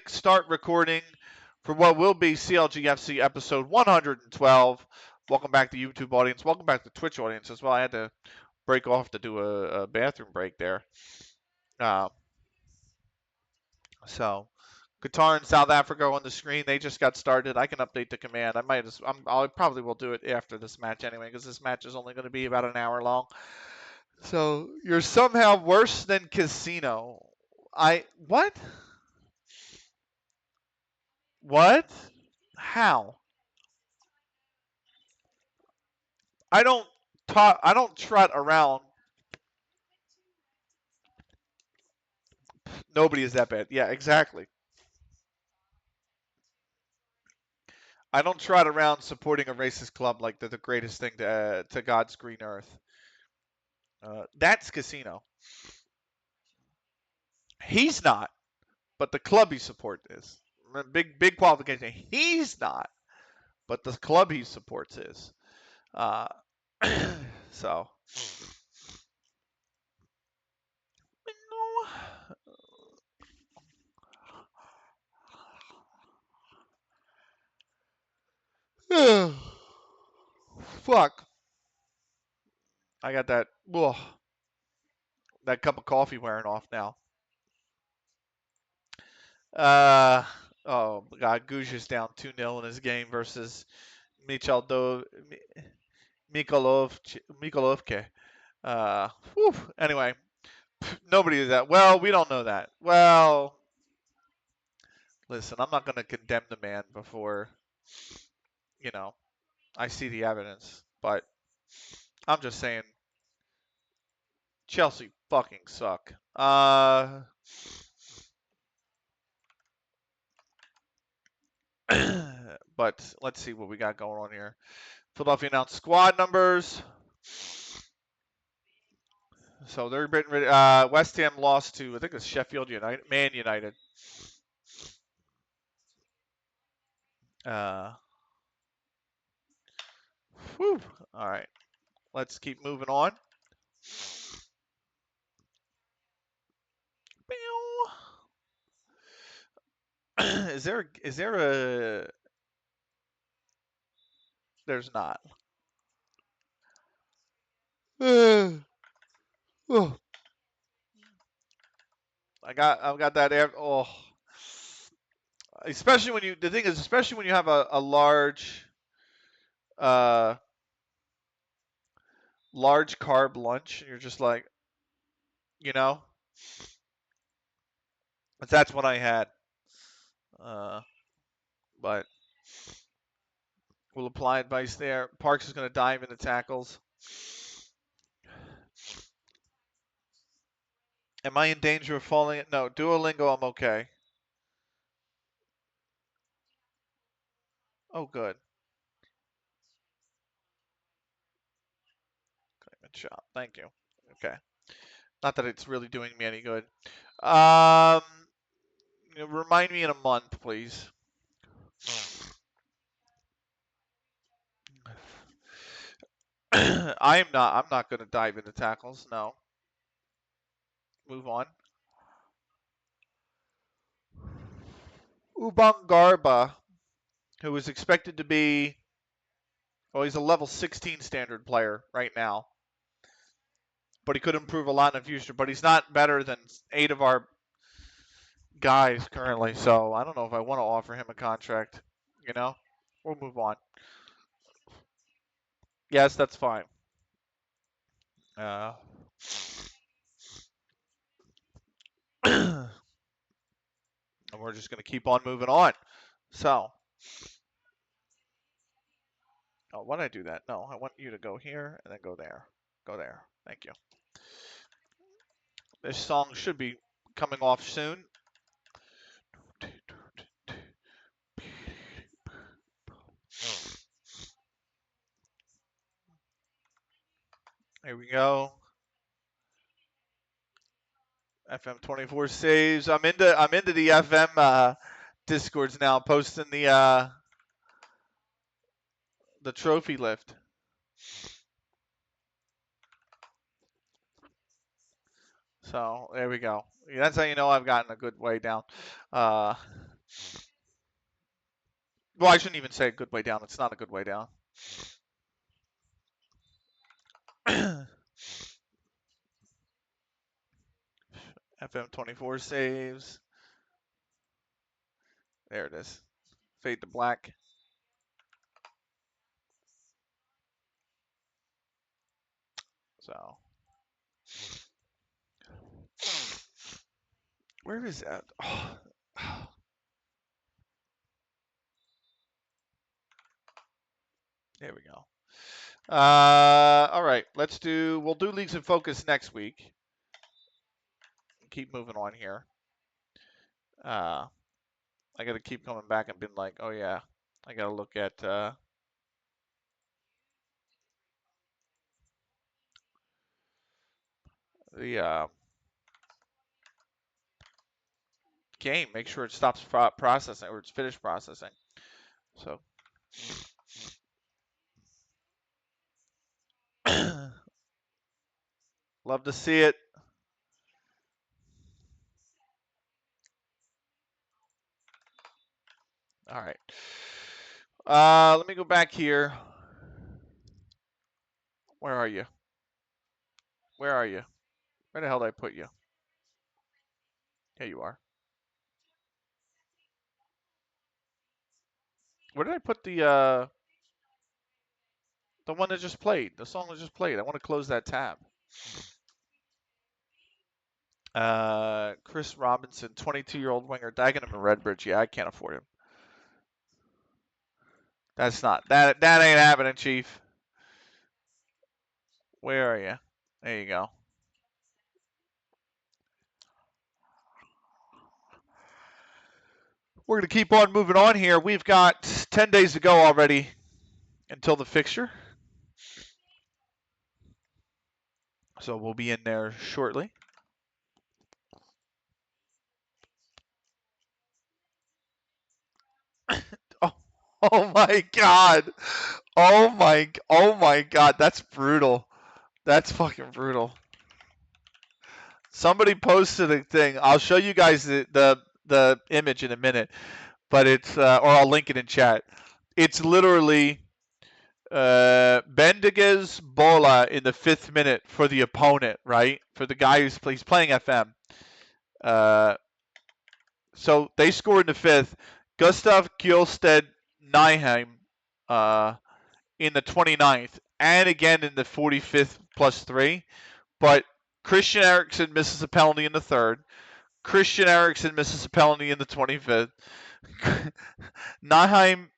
click start recording for what will be CLG FC episode 112. Welcome back to YouTube audience. Welcome back to Twitch audience as well. I had to break off to do a bathroom break there. So, Qatar and South Africa on the screen. They just got started. I can update the command. I probably will do it after this match anyway, because this match is only going to be about an hour long. So you're somehow worse than Casino. What? What? How? I don't I don't trot around. Nobody is that bad. Yeah, exactly. I don't trot around supporting a racist club like they're the greatest thing to God's green earth. That's Casino. He's not, but the club he supports is. Big qualification. He's not, but the club he supports is. Uh, so. Fuck. I got that. Ugh, that cup of coffee wearing off now. Uh, oh God, Guj is down 2-0 in his game versus Mikolovke. Anyway, nobody is that. Well, we don't know that. Well, listen, I'm not going to condemn the man before, I see the evidence. But I'm just saying, Chelsea fucking suck. But let's see what we got going on here. Philadelphia announced squad numbers. So they're getting ready. West Ham lost to, I think it's Sheffield United, Man United. Whew. All right, let's keep moving on. Is there a? There's not. I've got that. Oh, especially when you. The thing is, especially when you have a large large carb lunch, and you're just like, you know, that's what I had. But we'll apply advice there. Parks is going to dive into tackles. Am I in danger of falling? No, Duolingo, I'm okay. Oh, good. Good shot. Thank you. Okay. Not that it's really doing me any good. Remind me in a month, please. I'm not going to dive into tackles. No. Move on. Ubangarba, who is expected to be, well, he's a level 16 standard player right now. But he could improve a lot in the future. But he's not better than 8 of our guys currently. So I don't know if I want to offer him a contract. We'll move on. Yes, that's fine. And we're just going to keep on moving on. So, why did I do that? No, I want you to go here and then go there. Go there. Thank you. This song should be coming off soon. Here we go. FM 24 saves. I'm into the FM discords now, posting the trophy lift. So there we go. That's how you know I've gotten a good way down. Well, I shouldn't even say a good way down. It's not a good way down. FM24 saves. There it is. Fade to black. So. Where is that? Oh. There we go. All right. We'll do Leagues in Focus next week. Keep moving on here. I got to keep coming back and being like, oh, yeah, I got to look at the game. Make sure it stops processing or it's finished processing. So. Love to see it. All right. Let me go back here. Where are you? Where are you? Where the hell did I put you? Here you are. Where did I put the one that just played? The song that just played. I want to close that tab. Chris Robinson, 22-year-old winger, Dagenham and Redbridge. Yeah, I can't afford him. That's not that. That ain't happening, Chief. Where are you? There you go. We're gonna keep on moving on here. We've got 10 days to go already until the fixture, so we'll be in there shortly. Oh, oh my God! Oh my God! That's brutal. That's fucking brutal. Somebody posted a thing. I'll show you guys the image in a minute, but it's or I'll link it in chat. It's literally Bendiges Bola in the 5th minute for the opponent, right? For the guy who's he's playing FM. So they scored in the 5th. Gustav Gjolsted Nyheim in the 29th, and again in the 45th +3. But Christian Eriksen misses a penalty in the 3rd. Christian Eriksen misses a penalty in the 25th. Nyheim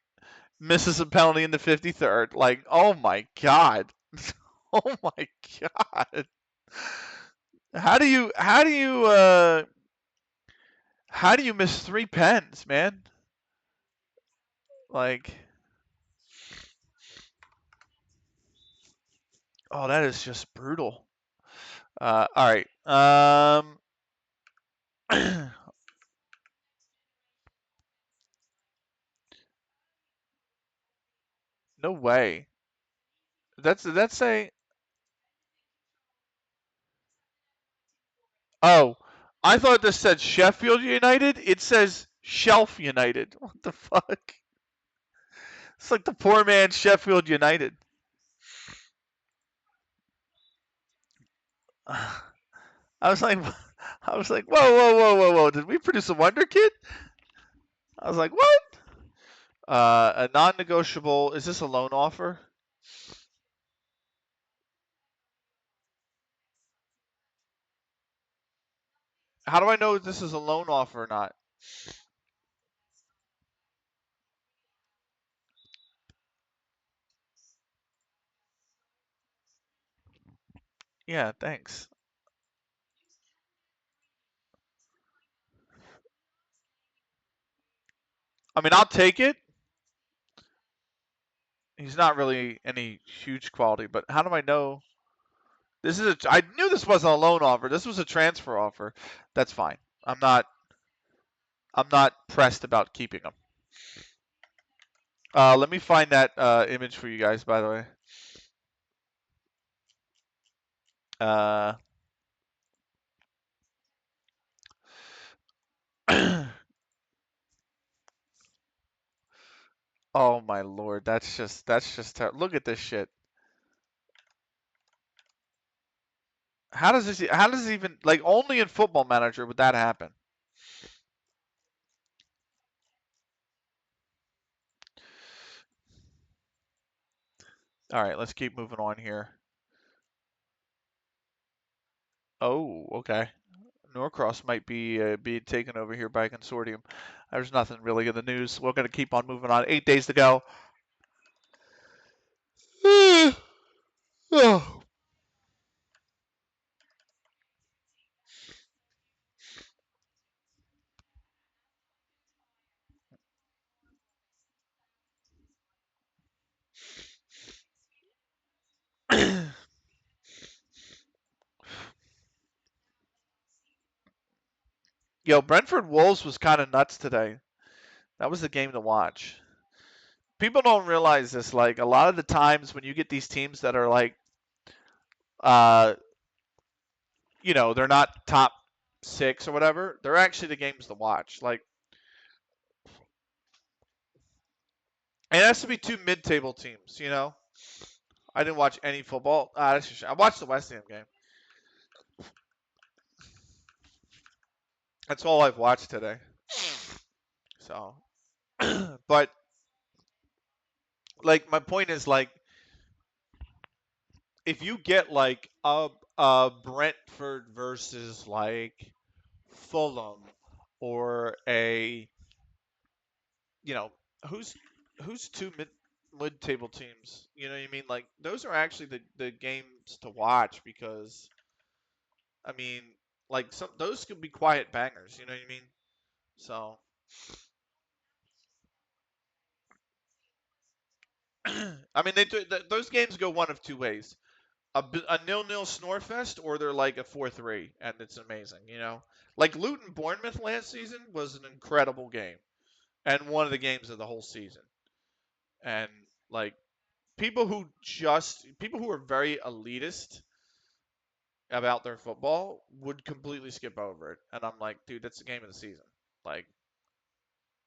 misses a penalty in the 53rd. Like, oh my God. Oh my God. How do you miss 3 pens, man? Like, oh, that is just brutal. All right. No way. That's a. Oh, I thought this said Sheffield United. It says Shelf United. What the fuck? It's like the poor man Sheffield United. I was like, whoa. Did we produce a wonder kid? I was like, what? A non-negotiable. Is this a loan offer? How do I know if this is a loan offer or not? Yeah, thanks. I mean, I'll take it. He's not really any huge quality, but how do I know? This is I knew this wasn't a loan offer. This was a transfer offer. That's fine. I'm not pressed about keeping him. Let me find that image for you guys, by the way. Oh my lord, that's just look at this shit. How does it even like only in Football Manager would that happen? All right, let's keep moving on here. Oh, okay. Norcross might be taken over here by a consortium. There's nothing really in the news. We're going to keep on moving on. 8 days to go. Oh. Yo, Brentford Wolves was kind of nuts today. That was the game to watch. People don't realize this. Like a lot of the times when you get these teams that are like, uh, they're not top six or whatever. They're actually the games to watch. Like it has to be two mid-table teams. I didn't watch any football. That's just, I watched the West Ham game. That's all I've watched today. So, but like my point is like if you get like a Brentford versus like Fulham or a you know who's two mid table teams, you know what I mean? Like those are actually the games to watch because I mean like some those could be quiet bangers, you know what I mean? So I mean those games go one of two ways. A nil-nil snorefest, or they're like a 4-3, and it's amazing. Like Luton Bournemouth last season was an incredible game, and one of the games of the whole season. And like people who are very elitist about their football would completely skip over it, and I'm like, dude, that's the game of the season. Like,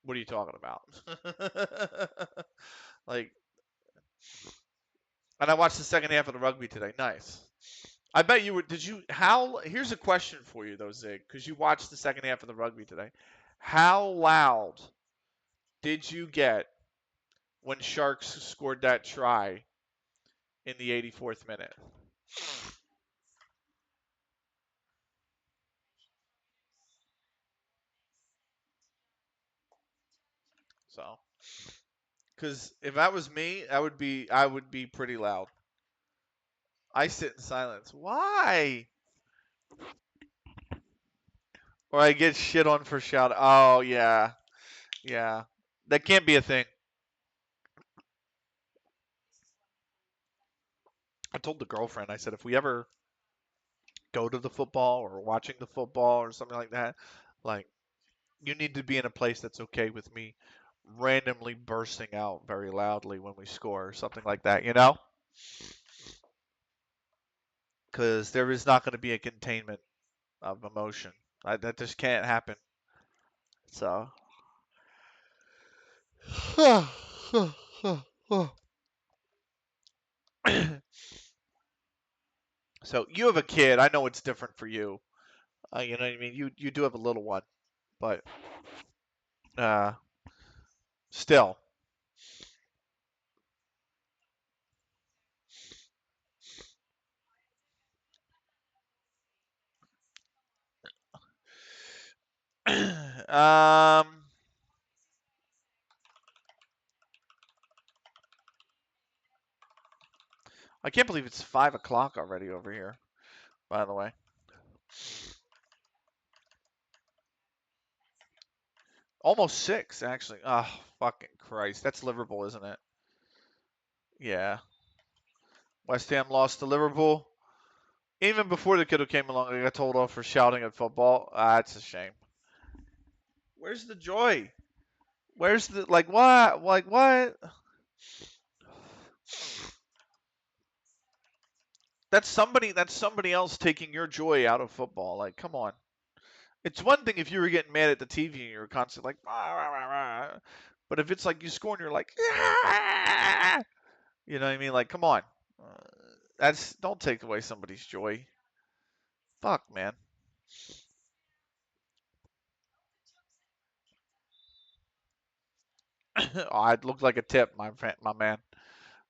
what are you talking about? Like, and I watched the second half of the rugby today. Nice. I bet you were. Did you? How? Here's a question for you though, Zig, because you watched the second half of the rugby today. How loud did you get when Sharks scored that try in the 84th minute? So, because if that was me, I would be pretty loud. I sit in silence. Why? Or I get shit on for shouting. Oh yeah, yeah. That can't be a thing. I told the girlfriend. I said if we ever go to the football or watching the football or something like that, like you need to be in a place that's okay with me randomly bursting out very loudly when we score or something like that. Because there is not going to be a containment of emotion. That just can't happen. So, so you have a kid. I know it's different for you. You know what I mean? You do have a little one, but uh, still. I can't believe it's 5 o'clock already over here. By the way, almost six actually. Oh, fucking Christ! That's Liverpool, isn't it? Yeah. West Ham lost to Liverpool. Even before the kiddo came along, I got told off for shouting at football. It's a shame. Where's the joy? Where's the like what? Like what? That's somebody else taking your joy out of football. Like, come on. It's one thing if you were getting mad at the TV and you were constantly like, "Rah, rah, rah, rah." But if it's like you score and you're like, "Ah!" You know what I mean? Like, come on. Don't take away somebody's joy. Fuck, man. Oh, it looked like a tip, my man.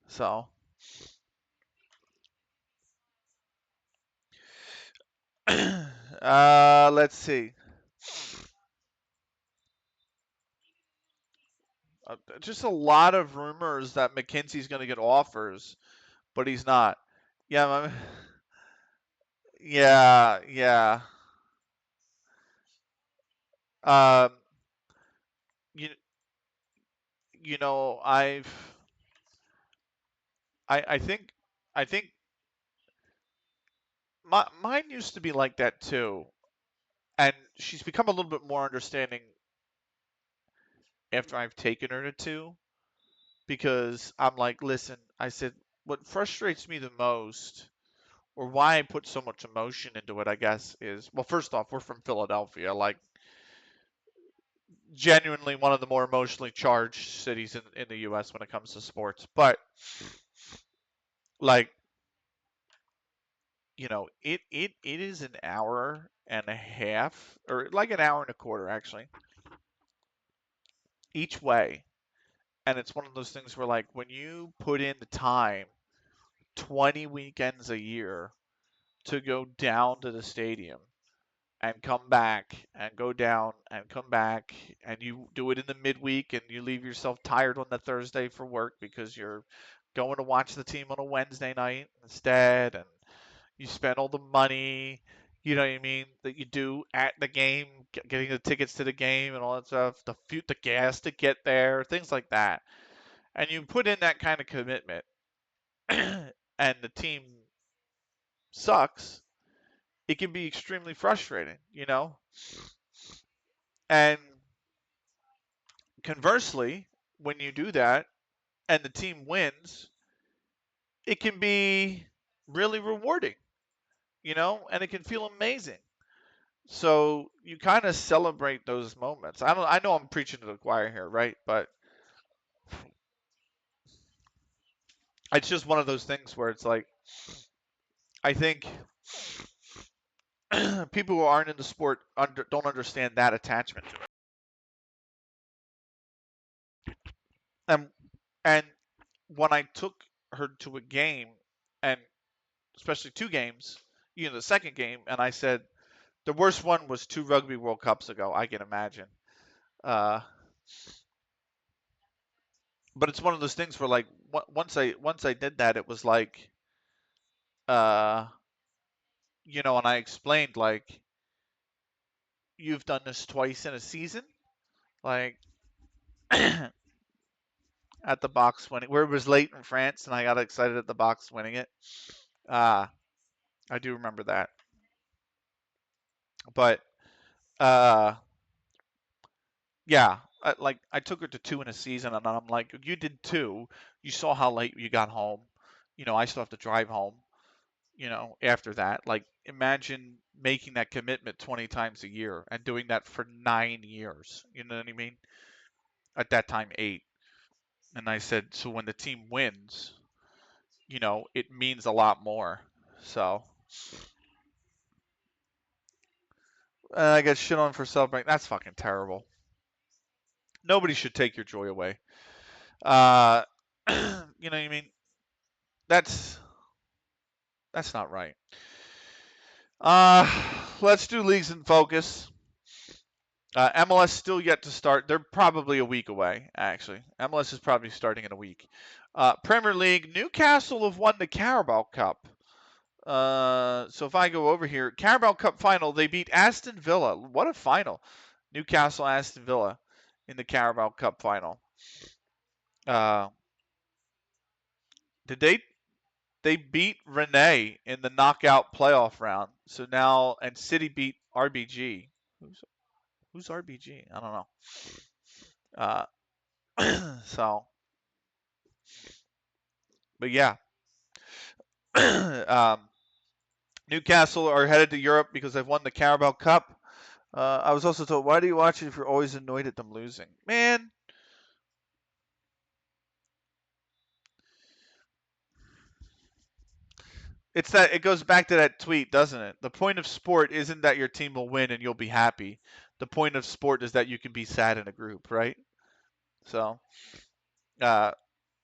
So, let's see. Just a lot of rumors that McKinsey's going to get offers, but he's not. Yeah, yeah, yeah. Um, you you know, I think mine used to be like that too, and she's become a little bit more understanding after I've taken her to two, because I'm like, listen, I said, what frustrates me the most, or why I put so much emotion into it, I guess, is, well, first off, we're from Philadelphia, like genuinely one of the more emotionally charged cities in the U.S. when it comes to sports. But like, it is an hour and a half, or like an hour and a quarter actually, each way. And it's one of those things where, like, when you put in the time, 20 weekends a year to go down to the stadium and come back and go down and come back, and you do it in the midweek and you leave yourself tired on the Thursday for work because you're going to watch the team on a Wednesday night instead, and you spend all the money, you know what I mean, that you do at the game, getting the tickets to the game and all that stuff, the gas to get there, things like that. And you put in that kind of commitment and the team sucks, it can be extremely frustrating. And conversely, when you do that and the team wins, it can be really rewarding, and it can feel amazing. So you kind of celebrate those moments. I know I'm preaching to the choir here, right? But it's just one of those things where it's like, I think people who aren't in the sport don't understand that attachment to it. And when I took her to a game, and especially two games, the second game, and I said the worst one was two Rugby World Cups ago. I can imagine. Uh, but it's one of those things where, like, once I did that, it was like, uh, and I explained, like, you've done this twice in a season, like at the box winning, where it was late in France, and I got excited at the box winning it. Uh, I do remember that, but uh, yeah, I took her to two in a season, and I'm like, you did two. You saw how late you got home. I still have to drive home. After that, like, imagine making that commitment 20 times a year and doing that for 9 years. You know what I mean? At that time, 8. And I said, so when the team wins, it means a lot more. So, I get shit on for celebrating. That's fucking terrible. Nobody should take your joy away. You know what I mean? That's that's not right. Uh, let's do leagues in focus. MLS still yet to start. They're probably a week away, actually. MLS is probably starting in a week. Premier League, Newcastle have won the Carabao Cup. So if I go over here, Carabao Cup final, they beat Aston Villa. What a final. Newcastle, Aston Villa in the Carabao Cup final. Uh, did they beat Rennes in the knockout playoff round. So now, and City beat RBG. Who's RBG? I don't know. So, but yeah. um, Newcastle are headed to Europe because they've won the Carabao Cup. I was also told, why do you watch it if you're always annoyed at them losing? Man, it goes back to that tweet, doesn't it? The point of sport isn't that your team will win and you'll be happy. The point of sport is that you can be sad in a group, right? So, uh,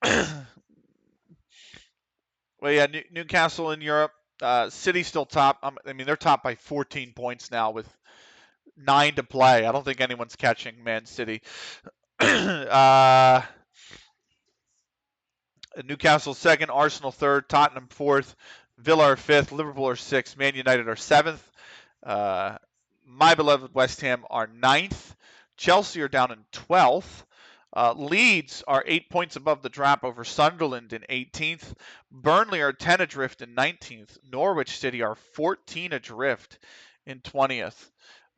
well, yeah, Newcastle in Europe. City still top. I mean, they're top by 14 points now with 9 to play. I don't think anyone's catching Man City. Newcastle second, Arsenal third, Tottenham fourth, Villa are fifth, Liverpool are sixth, Man United are seventh. My beloved West Ham are ninth. Chelsea are down in 12th. Leeds are 8 points above the drop over Sunderland in 18th. Burnley are 10 adrift in 19th. Norwich City are 14 adrift in 20th.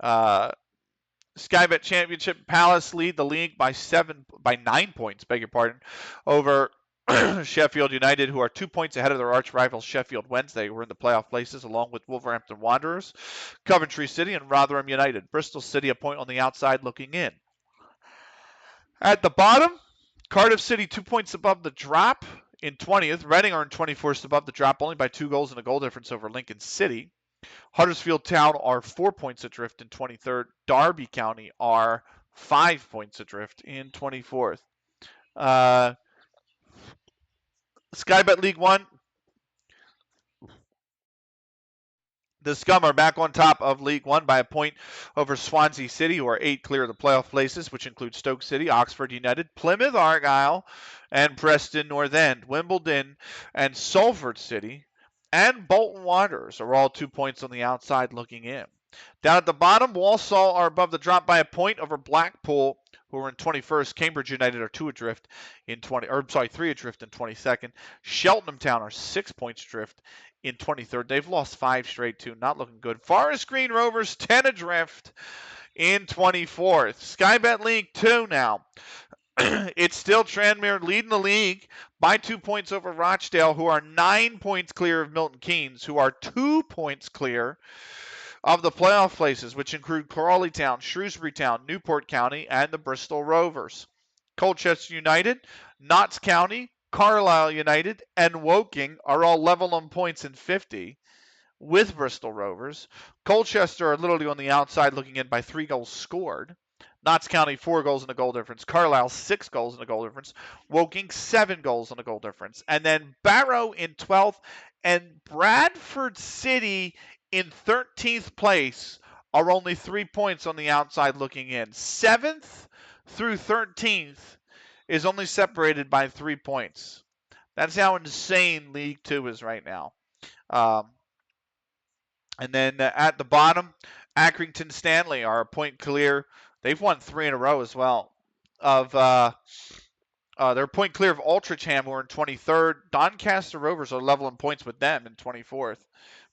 Skybet Championship, Palace lead the league by 9 points, beg your pardon, over Sheffield United, who are 2 points ahead of their arch rivals Sheffield Wednesday, who are in the playoff places, along with Wolverhampton Wanderers, Coventry City, and Rotherham United. Bristol City a point on the outside looking in. At the bottom, Cardiff City 2 points above the drop in 20th. Reading are in 24th above the drop, only by 2 goals and a goal difference over Lincoln City. Huddersfield Town are 4 points adrift in 23rd. Derby County are 5 points adrift in 24th. Skybet League One. The Scum are back on top of League One by a point over Swansea City, who are 8 clear of the playoff places, which include Stoke City, Oxford United, Plymouth Argyle, and Preston North End. Wimbledon and Salford City and Bolton Wanderers are all 2 points on the outside looking in. Down at the bottom, Walsall are above the drop by a point over Blackpool, who are in 21st. Cambridge United are 3 adrift in 22nd. Cheltenham Town are 6 points adrift in 23rd. They've lost 5 straight too, not looking good. Forest Green Rovers 10 adrift in 24th. Skybet League 2 now. It's still Tranmere leading the league by 2 points over Rochdale, who are 9 points clear of Milton Keynes, who are 2 points clear of the playoff places, which include Crawley Town, Shrewsbury Town, Newport County, and the Bristol Rovers. Colchester United, Notts County, Carlisle United, and Woking are all level on points in 50 with Bristol Rovers. Colchester are literally on the outside looking in by 3 goals scored. Notts County, 4 goals and a goal difference. Carlisle, 6 goals and a goal difference. Woking, 7 goals and a goal difference. And then Barrow in 12th and Bradford City in 13th place are only 3 points on the outside looking in. 7th through 13th is only separated by 3 points. That's how insane League Two is right now. And then at the bottom, Accrington Stanley are a point clear. They've won 3 in a row as well. They're a point clear of Altrincham, who are in 23rd. Doncaster Rovers are level in points with them in 24th.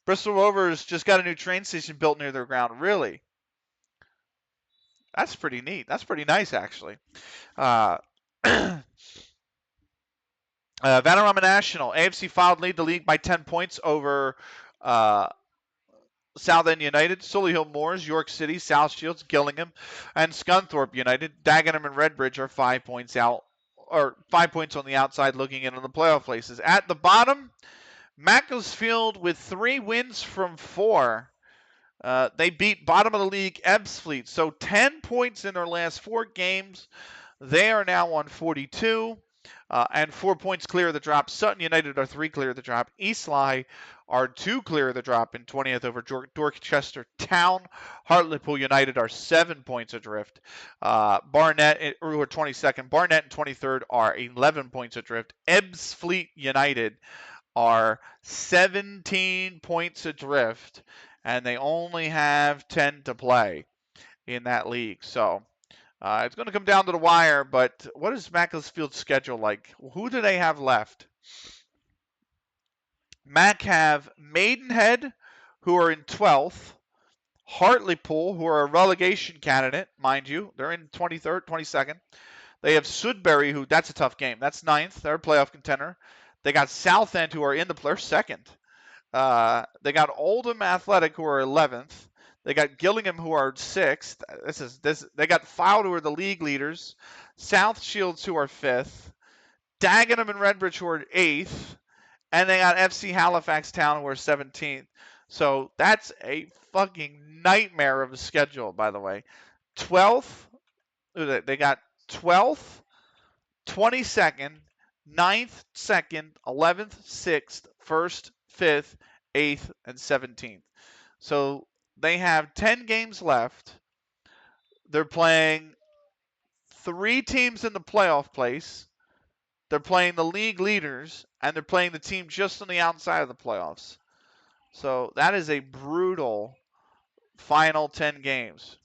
Bristol Rovers just got a new train station built near their ground. Really? That's pretty neat. That's pretty nice, actually. Vanarama National. AFC filed lead the league by 10 points over Southend United, Solihull Moors, York City, South Shields, Gillingham, and Scunthorpe United. Dagenham and Redbridge are 5 points out, or 5 points on the outside looking in on the playoff places. At the bottom, Macclesfield with 3 wins from 4. They beat bottom of the league Ebbsfleet. So 10 points in their last 4 games. They are now on 42 and 4 points clear of the drop. Sutton United are 3 clear of the drop. Eastleigh are 2 clear of the drop in 20th over Dorchester Town. Hartlepool United are 7 points adrift. Barnet, who are 22nd. Barnet and 23rd are 11 points adrift. Ebbsfleet United are 17 points adrift, and they only have 10 to play in that league. So it's going to come down to the wire, but what is Macclesfield's schedule like? Who do they have left? Mac have Maidenhead, who are in 12th. Hartlepool, who are a relegation candidate, mind you. They're in 23rd, 22nd. They have Sudbury, who, that's a tough game. That's 9th. They're a playoff contender. They got Southend, who are in they're 2nd. They got Oldham Athletic, who are 11th. They got Gillingham, who are 6th. They got Fylde, who are the league leaders. South Shields, who are 5th. Dagenham and Redbridge, who are 8th. And they got FC Halifax Town, who are 17th. So that's a fucking nightmare of a schedule, by the way. 12th, they got 12th, 22nd, 9th, 2nd, 11th, 6th, 1st, 5th, 8th, and 17th. So they have 10 games left. They're playing 3 teams in the playoff place. They're playing the league leaders, and they're playing the team just on the outside of the playoffs. So that is a brutal final 10 games.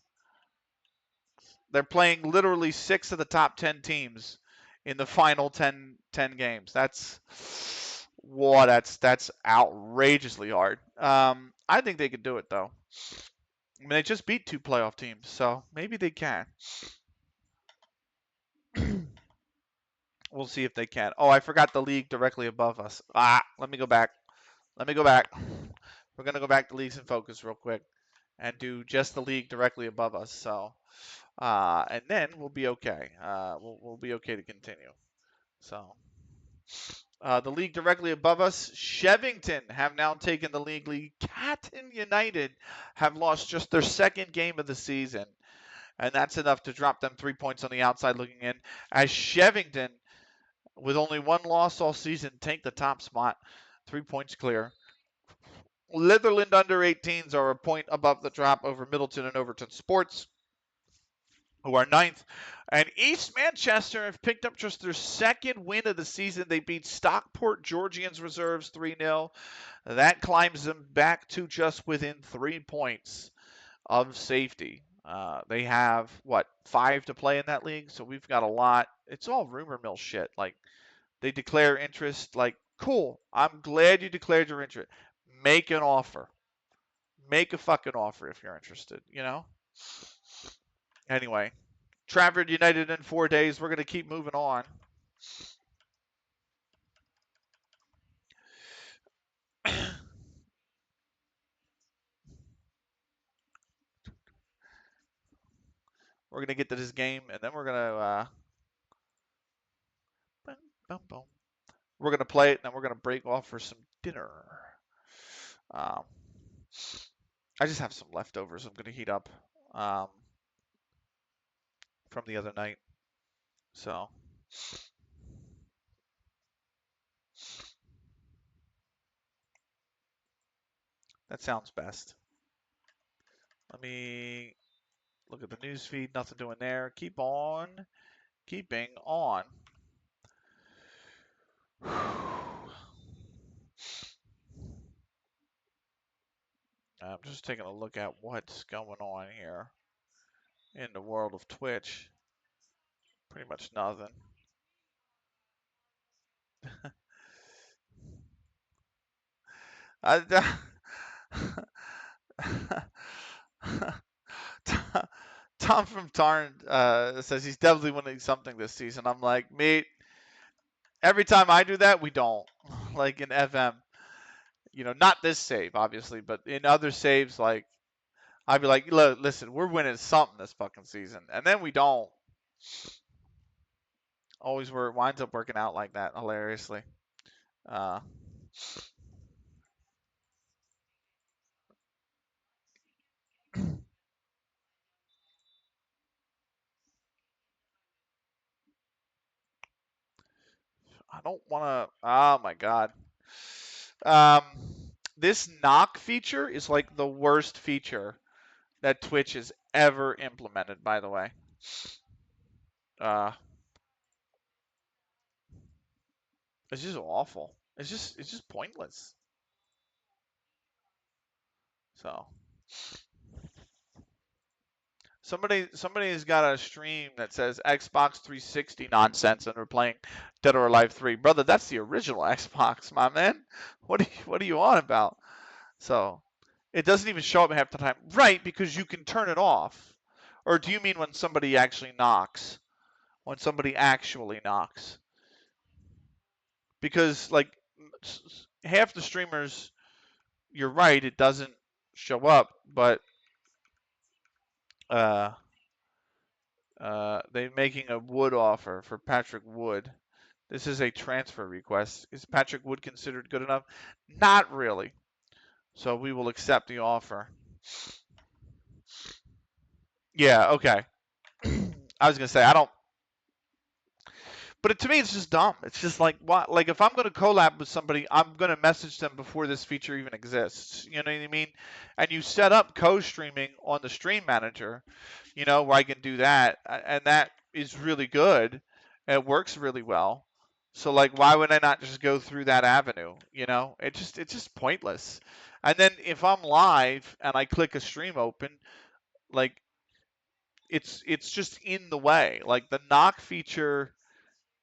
They're playing literally 6 of the top 10 teams in the final 10 games. That's outrageously hard. I think they could do it though. I mean, they just beat 2 playoff teams, so maybe they can. We'll see if they can. Oh, I forgot the league directly above us. Let me go back. We're going to go back to leagues in focus real quick and do just the league directly above us. So, and then we'll be okay. We'll be okay to continue. So, the league directly above us, Shevington have now taken the league. Catton United have lost just their 2nd game of the season, and that's enough to drop them 3 points on the outside looking in. As Shevington, with only 1 loss all season, take the top spot, 3 points clear. Litherland under 18s are a point above the drop over Middleton and Overton Sports, who are 9th. And East Manchester have picked up just their 2nd win of the season. They beat Stockport Georgians Reserves 3-0. That climbs them back to just within 3 points of safety. They have, 5 to play in that league? So we've got a lot. It's all rumor mill shit. Like, they declare interest. Like, cool. I'm glad you declared your interest. Make an offer. Make a fucking offer if you're interested, you know? Anyway, Trafford United in 4 days. We're going to keep moving on. We're going to get to this game, and then we're going to play it, and then we're going to break off for some dinner. I just have some leftovers I'm going to heat up from the other night. So that sounds best. Let me look at the news feed. Nothing doing there. Keep on keeping on. I'm just taking a look at what's going on here in the world of Twitch. Pretty much nothing. Tom from Tarn says he's definitely winning something this season. I'm like, mate, every time I do that, we don't. Like in FM, not this save, obviously, but in other saves, like, I'd be like, look, listen, we're winning something this fucking season. And then we don't. Always winds up working out like that, hilariously. I don't want to. Oh my god. Um, this knock feature is like the worst feature that Twitch has ever implemented. By the way, it's just awful. It's just pointless. So somebody's got a stream that says Xbox 360 nonsense, and we're playing Dead or Alive 3. Brother, that's the original Xbox, my man. What are you on about? So it doesn't even show up half the time, right? Because you can turn it off. Or do you mean when somebody actually knocks? When somebody actually knocks? Because like half the streamers, you're right, it doesn't show up, but they're making a Wood offer for Patrick Wood. This is a transfer request. Is Patrick Wood considered good enough? Not really. So we will accept the offer. Yeah, okay. I was gonna say I don't, but to me it's just dumb. It's just like what? Like if I'm gonna collab with somebody, I'm gonna message them before this feature even exists. You know what I mean? And you set up co-streaming on the Stream Manager, where I can do that, and that is really good. It works really well. So like, why would I not just go through that avenue? It's just pointless. And then if I'm live and I click a stream open, like it's just in the way. Like the knock feature,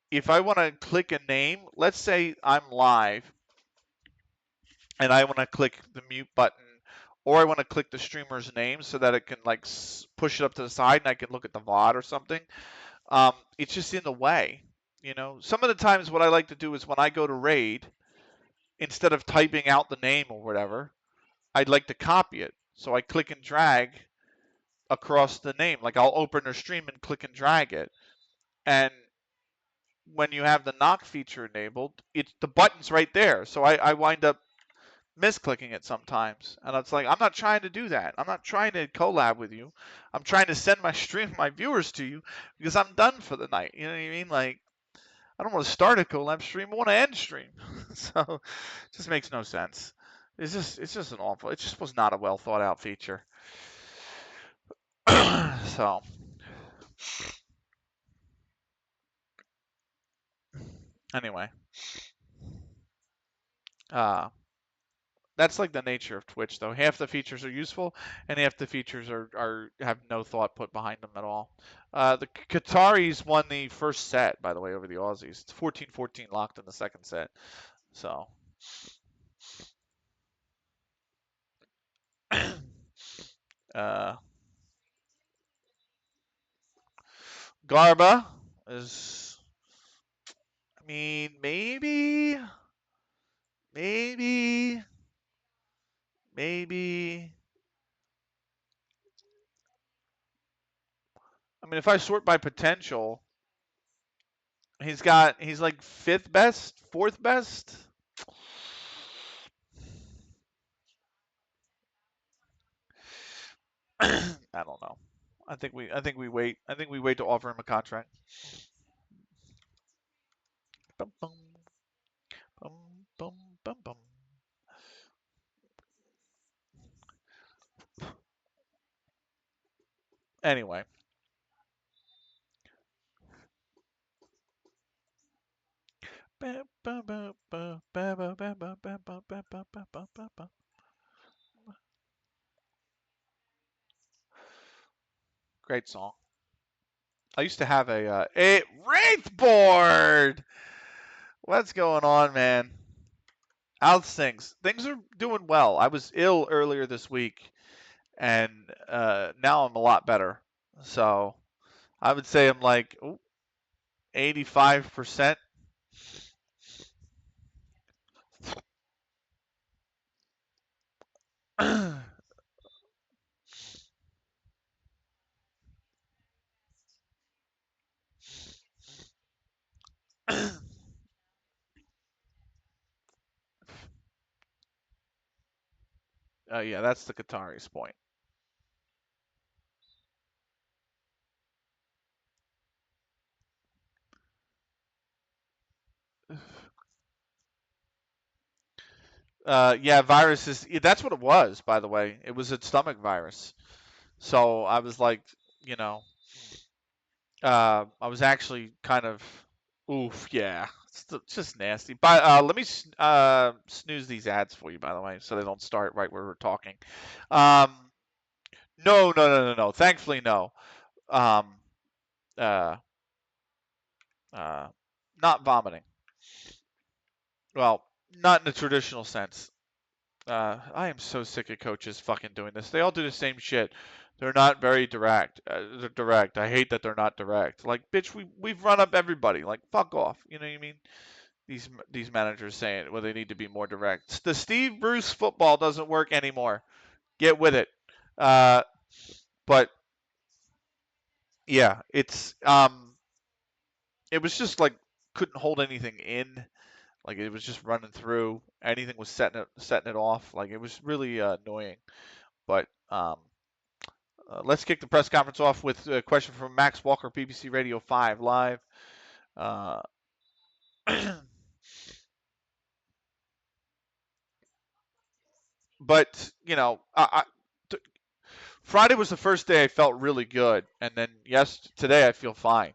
if I want to click a name, let's say I'm live and I want to click the mute button, or I want to click the streamer's name so that it can like push it up to the side and I can look at the VOD or something. It's just in the way. Some of the times what I like to do is when I go to raid, instead of typing out the name or whatever, I'd like to copy it. So I click and drag across the name. Like I'll open their stream and click and drag it. And when you have the knock feature enabled, the button's right there. So I wind up misclicking it sometimes. And it's like, I'm not trying to do that. I'm not trying to collab with you. I'm trying to send my stream, my viewers to you because I'm done for the night. You know what I mean? Like, I don't want to start a collab stream. I want to end stream. So it just makes no sense. It's just an awful. It just was not a well thought out feature. So anyway, uh, that's like the nature of Twitch, though. Half the features are useful, and half the features are have no thought put behind them at all. The Qataris won the first set, by the way, over the Aussies. It's 14-14 locked in the second set. So, uh, Garba is, I mean, maybe, maybe. I mean, if I sort by potential, he's like fifth best, fourth best. I don't know. I think we wait. I think we wait to offer him a contract. Bum, bum, bum, bum, bum, bum. Anyway, great song. I used to have a Wraith board. What's going on, man? How's things? Things are doing well. I was ill earlier this week, and now I'm a lot better. So I would say I'm like 85%. Yeah, that's the Qatari's point. Yeah, viruses. That's what it was, by the way. It was a stomach virus. So I was like, you know, I was actually kind of, oof, yeah, it's just nasty. But let me snooze these ads for you, by the way, so they don't start right where we're talking. Um, no, no, no, no, no. Thankfully, no. Um, uh, uh, not vomiting. Well, not in the traditional sense. I am so sick of coaches fucking doing this. They all do the same shit. They're not very direct. They're direct. I hate that they're not direct. Like, bitch, we've run up everybody. Like, fuck off. You know what I mean? These managers saying, well, they need to be more direct. The Steve Bruce football doesn't work anymore. Get with it. Uh, but yeah, it was just like couldn't hold anything in. Like it was just running through. Anything was setting it off. Like it was really annoying. But let's kick the press conference off with a question from Max Walker, BBC Radio 5 Live. Uh, but you know, Friday was the first day I felt really good, and then today I feel fine.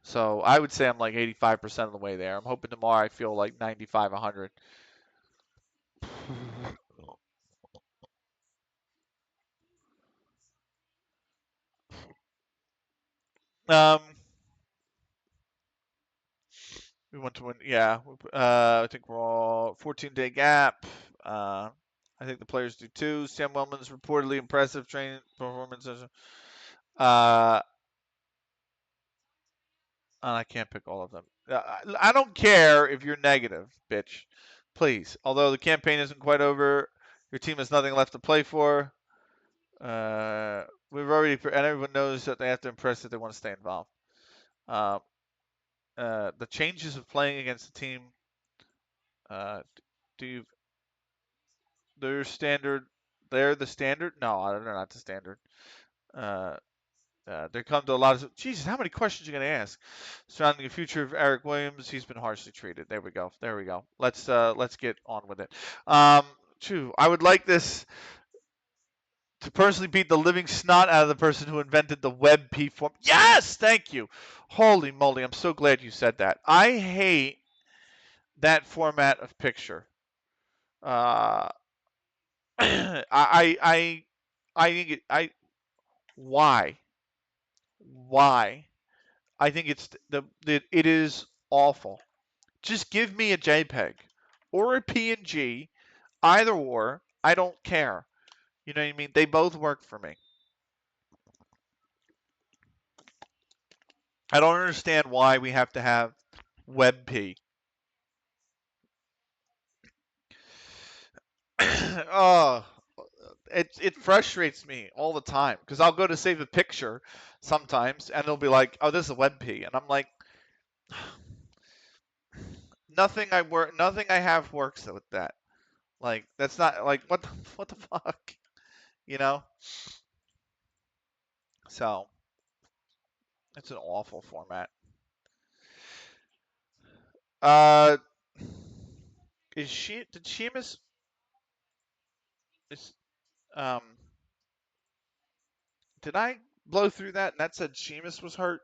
So I would say I'm like 85% of the way there. I'm hoping tomorrow I feel like 95, 100. Um, we want to win. Yeah, I think we're all 14-day gap. I think the players do too. Sam Wellman's reportedly impressive training performance. Uh, I can't pick all of them. I don't care if you're negative, bitch. Please. Although the campaign isn't quite over, your team has nothing left to play for. We've already, and everyone knows that they have to impress if they want to stay involved. Uh, the changes of playing against the team. Do you? They're standard. They're the standard. No, they're not the standard. Uh, there come to a lot of Jesus. How many questions are you going to ask surrounding the future of Eric Williams? He's been harshly treated. There we go. There we go. Let's get on with it. I would like this to personally beat the living snot out of the person who invented the WebP form. Yes, thank you. Holy moly, I'm so glad you said that. I hate that format of picture. Uh, I think why? Why? I think it is awful. Just give me a JPEG or a PNG, either or. I don't care. You know what I mean? They both work for me. I don't understand why we have to have WebP. Oh, it frustrates me all the time because I'll go to save a picture sometimes and they'll be like, "Oh, this is a WebP," and I'm like, nothing I have works with that. Like that's not like what the fuck, you know? So it's an awful format. Uh, did Sheamus is um did I blow through that and that said Sheamus was hurt?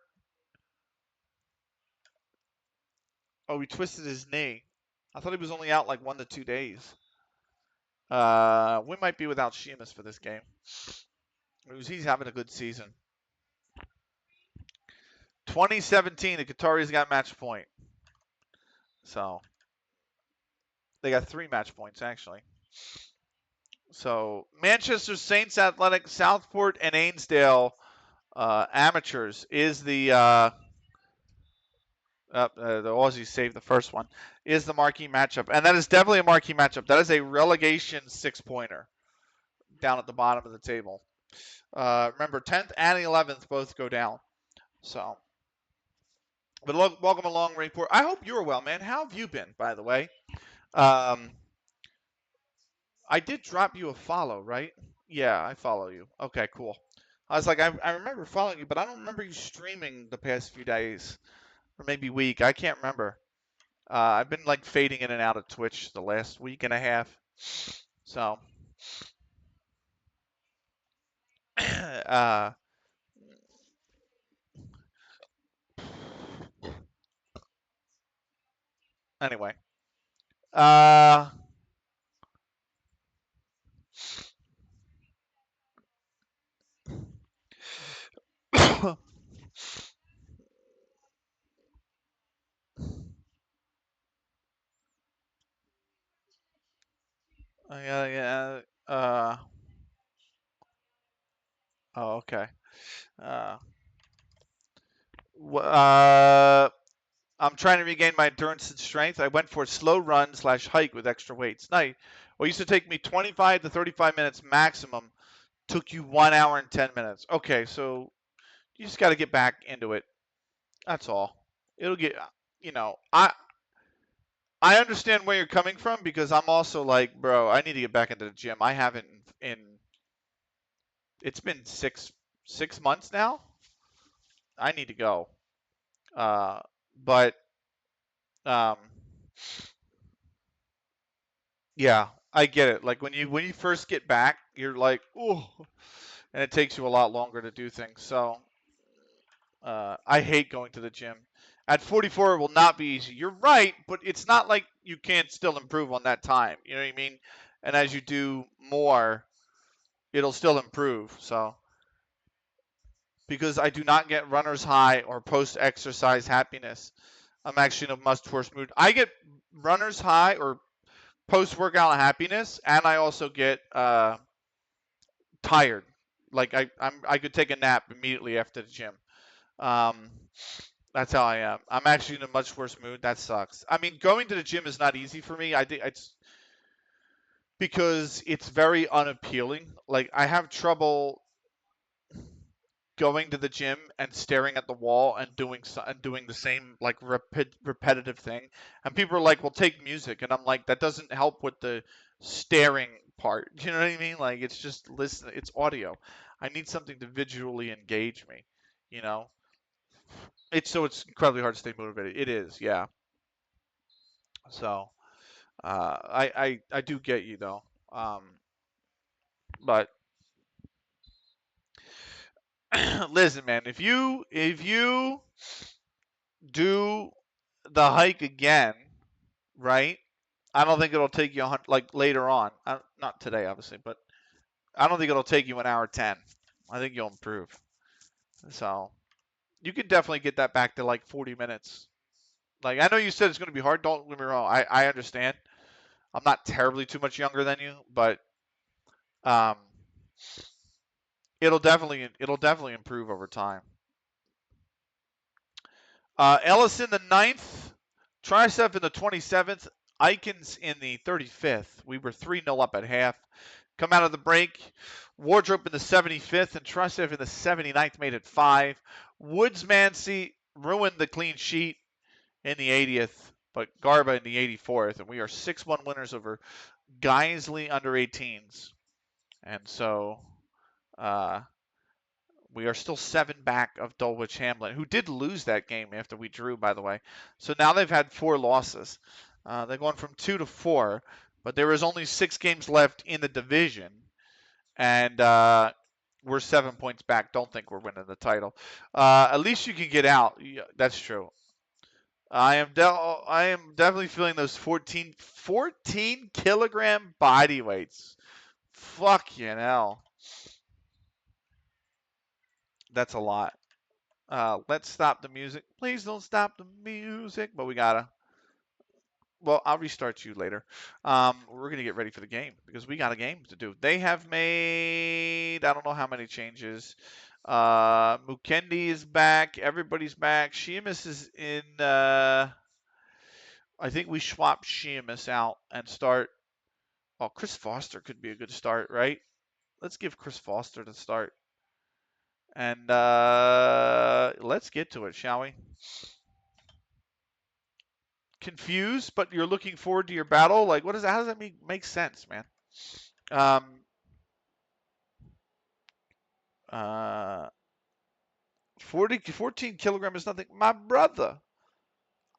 Oh, he twisted his knee. I thought he was only out like 1 to 2 days. We might be without Sheamus for this game. He's having a good season. 2017, the Qataris got match point. So they got 3 match points actually. So Manchester Saints Athletic, Southport, and Ainsdale amateurs is the Aussies saved the first one, is the marquee matchup. And that is definitely a marquee matchup. That is a relegation 6-pointer down at the bottom of the table. Remember, 10th and 11th both go down. So, but welcome along, Report. I hope you're well, man. How have you been, by the way? I did drop you a follow, right? Yeah, I follow you. Okay, cool. I was like, I remember following you, but I don't remember you streaming the past few days or maybe week. I can't remember. I've been like fading in and out of Twitch the last week and a half. So, uh, anyway, uh, yeah, oh, okay. Uh, I'm trying to regain my endurance and strength. I went for a slow run / hike with extra weights. Night. What used to take me 25 to 35 minutes maximum took you 1 hour and 10 minutes. Okay, so you just got to get back into it. That's all. It'll get I understand where you're coming from because I'm also like, bro, I need to get back into the gym. I haven't in it's been six months now. I need to go. Uh, but um, yeah, I get it. Like when you first get back, you're like, oh, and it takes you a lot longer to do things. So I hate going to the gym. At 44, it will not be easy. You're right, but it's not like you can't still improve on that time. You know what I mean? And as you do more, it'll still improve. So because I do not get runner's high or post-exercise happiness, I'm actually in a much-worse mood. I get runner's high or post-workout happiness, and I also get tired. Like I could take a nap immediately after the gym. Um, that's how I am. I'm actually in a much worse mood. That sucks. I mean, going to the gym is not easy for me. I think it's because it's very unappealing. Like I have trouble going to the gym and staring at the wall and doing the same like repetitive thing. And people are like, "Well, take music," and I'm like, that doesn't help with the staring part. You know what I mean? Like it's just listen. It's audio. I need something to visually engage me. You know, it's incredibly hard to stay motivated. It is, yeah. So I do get you though. Um, but listen, man, if you do the hike again, right? I don't think it'll take you like later on. Not today, obviously, but I don't think it'll take you an hour 10. I think you'll improve. So you can definitely get that back to like 40 minutes. Like I know you said it's going to be hard. Don't get me wrong. I understand. I'm not terribly too much younger than you, but um, it'll definitely improve over time. Ellison the ninth, Tricep in the 27th, Ikens in the 35th. We were 3-0 up at half. Come out of the break. Wardrobe in the 75th and Tricep in the 79th made it 5. Woods Mancy ruined the clean sheet in the 80th, but Garba in the 84th. And we are 6-1 winners over Geisley under 18s. And so uh, we are still 7 back of Dulwich Hamlet, who did lose that game after we drew, by the way. So now they've had 4 losses. They're going from 2 to 4, but there is only 6 games left in the division, and we're 7 points back. Don't think we're winning the title. At least you can get out. Yeah, that's true. I am definitely feeling those 14 kilogram body weights. Fuck you know. That's a lot. Let's stop the music. Please don't stop the music. But we gotta. Well, I'll restart you later. We're gonna get ready for the game because we got a game to do. They have made I don't know how many changes. Mukendi is back. Everybody's back. Sheamus is in. I think we swap Sheamus out and start. Oh, Chris Foster could be a good start, right? Let's give Chris Foster the start. And let's get to it, shall we? Confused, but you're looking forward to your battle. Like, what is that? How does that make sense, man? Um, 14 kilogram is nothing. My brother,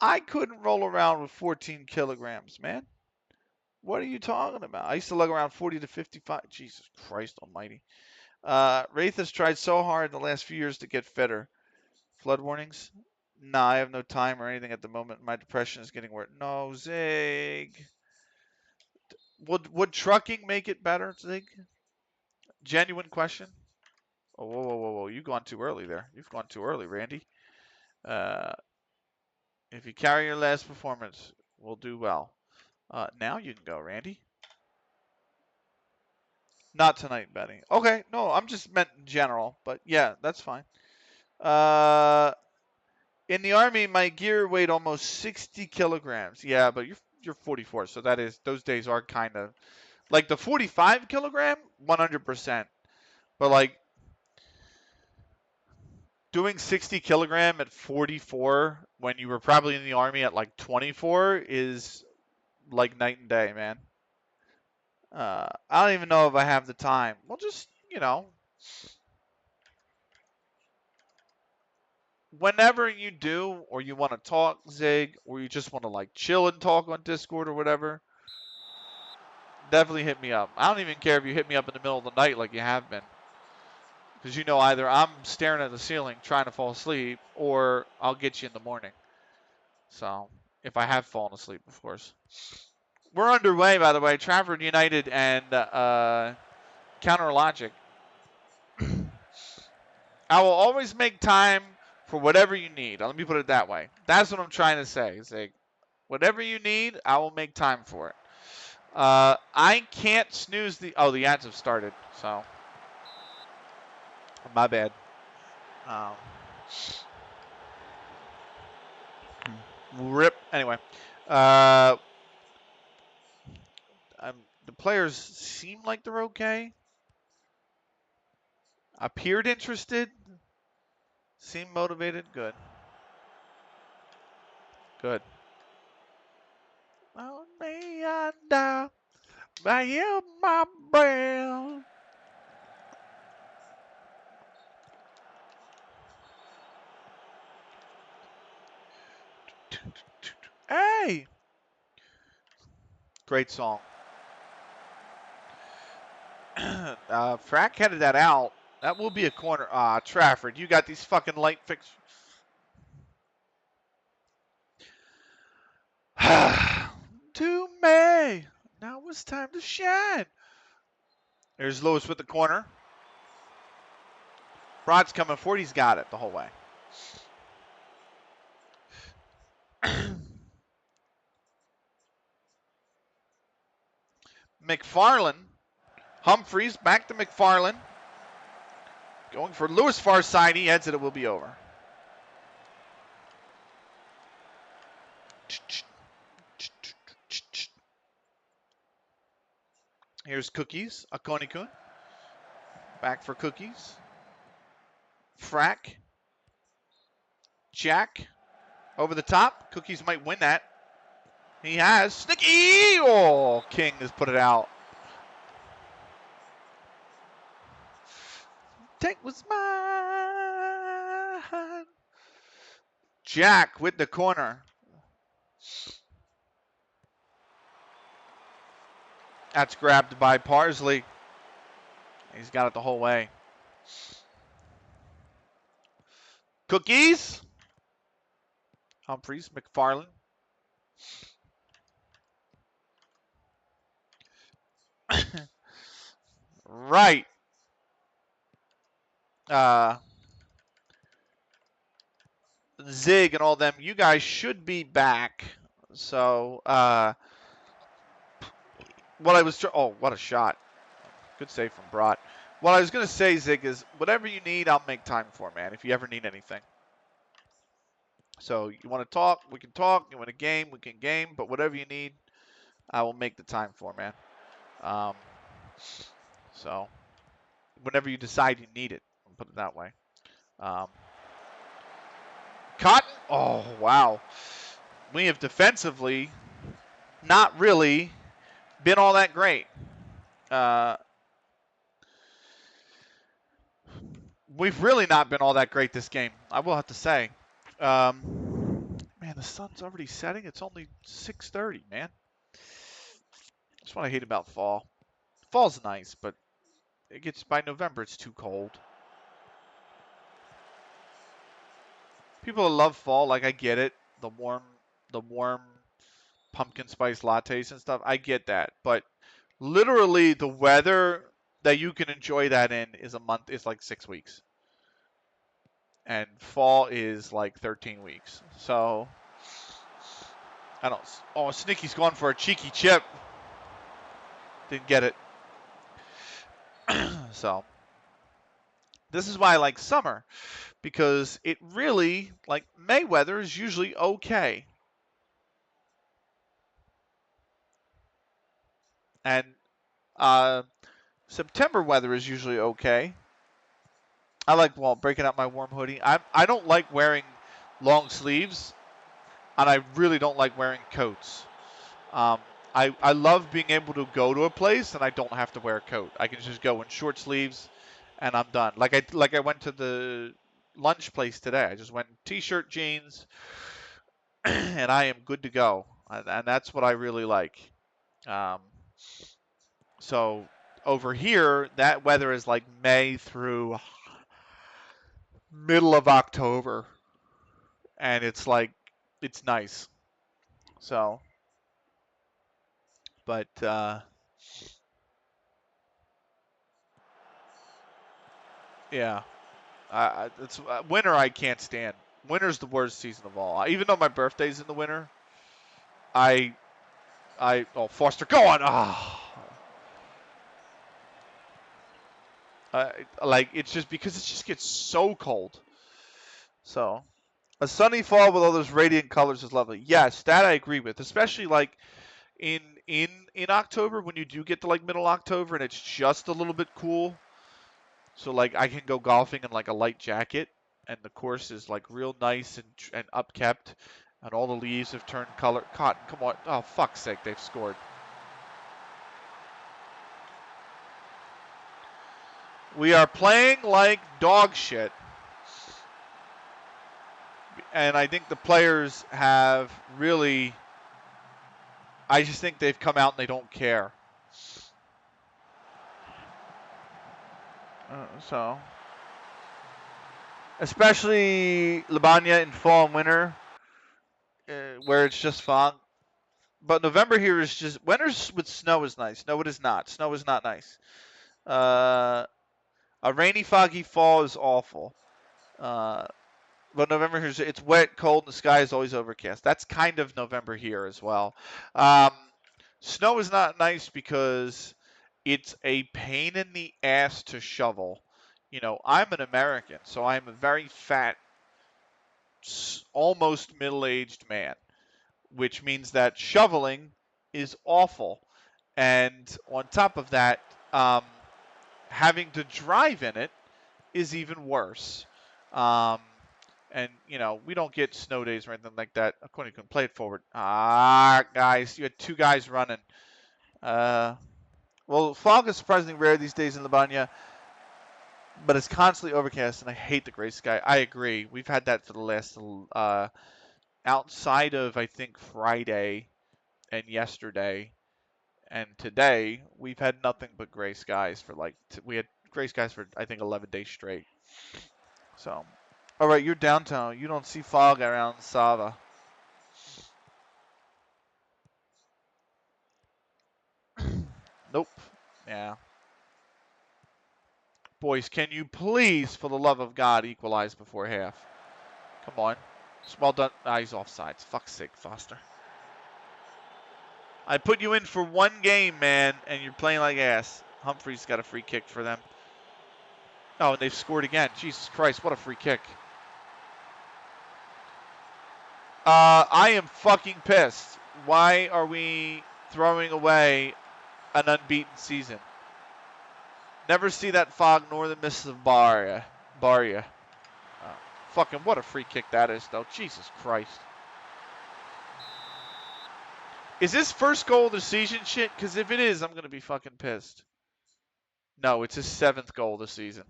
I couldn't roll around with 14 kilograms, man. What are you talking about? I used to lug around 40 to 55. Jesus Christ Almighty. Wraith has tried so hard in the last few years to get fitter. Flood warnings? Nah, I have no time or anything at the moment. My depression is getting worse. No, Zig. Would trucking make it better, Zig? Genuine question. Oh, whoa, whoa, whoa, whoa. You've gone too early there. You've gone too early, Randy. Uh, if you carry your last performance, we'll do well. Now you can go, Randy. Not tonight, Betty. Okay, no, I'm just meant in general, but yeah, that's fine. Uh, in the army, my gear weighed almost 60 kilograms. Yeah, but you're 44, so that is those days are kind of like the 45 kilogram, 100%. But like doing 60 kilogram at 44 when you were probably in the Army at like 24 is like night and day, man. I don't even know if I have the time. Well, just, whenever you do, or you want to talk, Zig, or you just want to like chill and talk on Discord or whatever, definitely hit me up. I don't even care if you hit me up in the middle of the night like you have been. Because either I'm staring at the ceiling trying to fall asleep, or I'll get you in the morning. So, if I have fallen asleep, of course. We're underway, by the way. Trafford United and Counter Logic. I will always make time for whatever you need. Let me put it that way. That's what I'm trying to say. It's like, whatever you need, I will make time for it. I can't snooze the ads have started, so my bad. Rip. Anyway, the players seem like they're okay. Appeared interested. Seem motivated. Good. Good. On me under by you, my breath. Hey! Great song. Frack headed that out. That will be a corner. Trafford, you got these fucking light fix. To me. Now it's time to shine. There's Lewis with the corner. Broad's coming forward. He's got it the whole way. McFarlane. Humphreys back to McFarlane. Going for Lewis far side. He heads it. It will be over. Here's Cookies. Akonikun. Back for Cookies. Frack. Jack. Over the top. Cookies might win that. He has. Snicky! Oh, King has put it out. Tank was mine. Jack with the corner. That's grabbed by Parsley. He's got it the whole way. Cookies. Humphreys, McFarlane. Right. Zig and all them, you guys should be back. So, what I was, what a shot. Good save from Brott. What I was going to say, Zig, is whatever you need, I'll make time for, man, if you ever need anything. So, you want to talk, we can talk. You want a game, we can game. But whatever you need, I will make the time for, man. So, whenever you decide you need it, I'll put it that way. Cotton. Oh, wow. We have defensively not really been all that great. We've really not been all that great this game, I will have to say. Man, the sun's already setting. It's only 6:30, man. That's what I hate about fall. Fall's nice, but it gets by November, it's too cold. People that love fall, like I get it. The warm pumpkin spice lattes and stuff. I get that, but literally the weather that you can enjoy that in is like 6 weeks. And fall is like 13 weeks. So, I don't. Oh, Snicky's going for a cheeky chip. Didn't get it. So, this is why I like summer. Because it really, like, May weather is usually okay. And September weather is usually okay. I like breaking out my warm hoodie. I don't like wearing long sleeves, and I really don't like wearing coats. Um, I love being able to go to a place and I don't have to wear a coat. I can just go in short sleeves, and I'm done. Like I went to the lunch place today. I just went in t-shirt, jeans, and I am good to go. And that's what I really like. Um, so over here, that weather is like May through middle of October, and it's like it's nice. So, but yeah, it's winter. I can't stand. Winter's the worst season of all. Even though my birthday's in the winter, I oh Foster, go on. Like it's just because it just gets so cold. So a sunny fall with all those radiant colors is lovely. Yes, that I agree with. Especially like in in October when you do get to like middle October and it's just a little bit cool. So like I can go golfing in like a light jacket and the course is like real nice and upkept and all the leaves have turned color. Cotton, come on. Oh fuck's sake, they've scored. We are playing like dog shit. And I think the players have really I just think they've come out and they don't care. So especially Libanya in fall and winter, where it's just fog. But November here is just winters with snow is nice. No, it is not. Snow is not nice. Uh, a rainy, foggy fall is awful. Uh, but November here, it's wet, cold, and the sky is always overcast. That's kind of November here as well. Um, snow is not nice because it's a pain in the ass to shovel. You know, I'm an American, so I'm a very fat, almost middle-aged man, which means that shoveling is awful. And on top of that, um, having to drive in it is even worse. Um, and you know we don't get snow days or anything like that. According to play it forward. Guys, you had two guys running. Uh, well, fog is surprisingly rare these days in Libanya, but it's constantly overcast, and I hate the gray sky. I agree. We've had that for the last outside of I think Friday and yesterday and today. We've had nothing but gray skies for like we had gray skies for I think 11 days straight. So, all right, you're downtown. You don't see fog around Sava. Nope. Yeah. Boys, can you please, for the love of God, equalize before half? Come on. It's well done. Ah, he's offsides. Fuck's sake, Foster. I put you in for one game, man, and you're playing like ass. Humphrey's got a free kick for them. Oh, and they've scored again. Jesus Christ, what a free kick. I am fucking pissed. Why are we throwing away an unbeaten season? Never see that fog nor the mists of Baria. Fucking what a free kick that is, though. Jesus Christ. Is this first goal of the season shit? Because if it is, I'm going to be fucking pissed. No, it's his 7th goal of the season.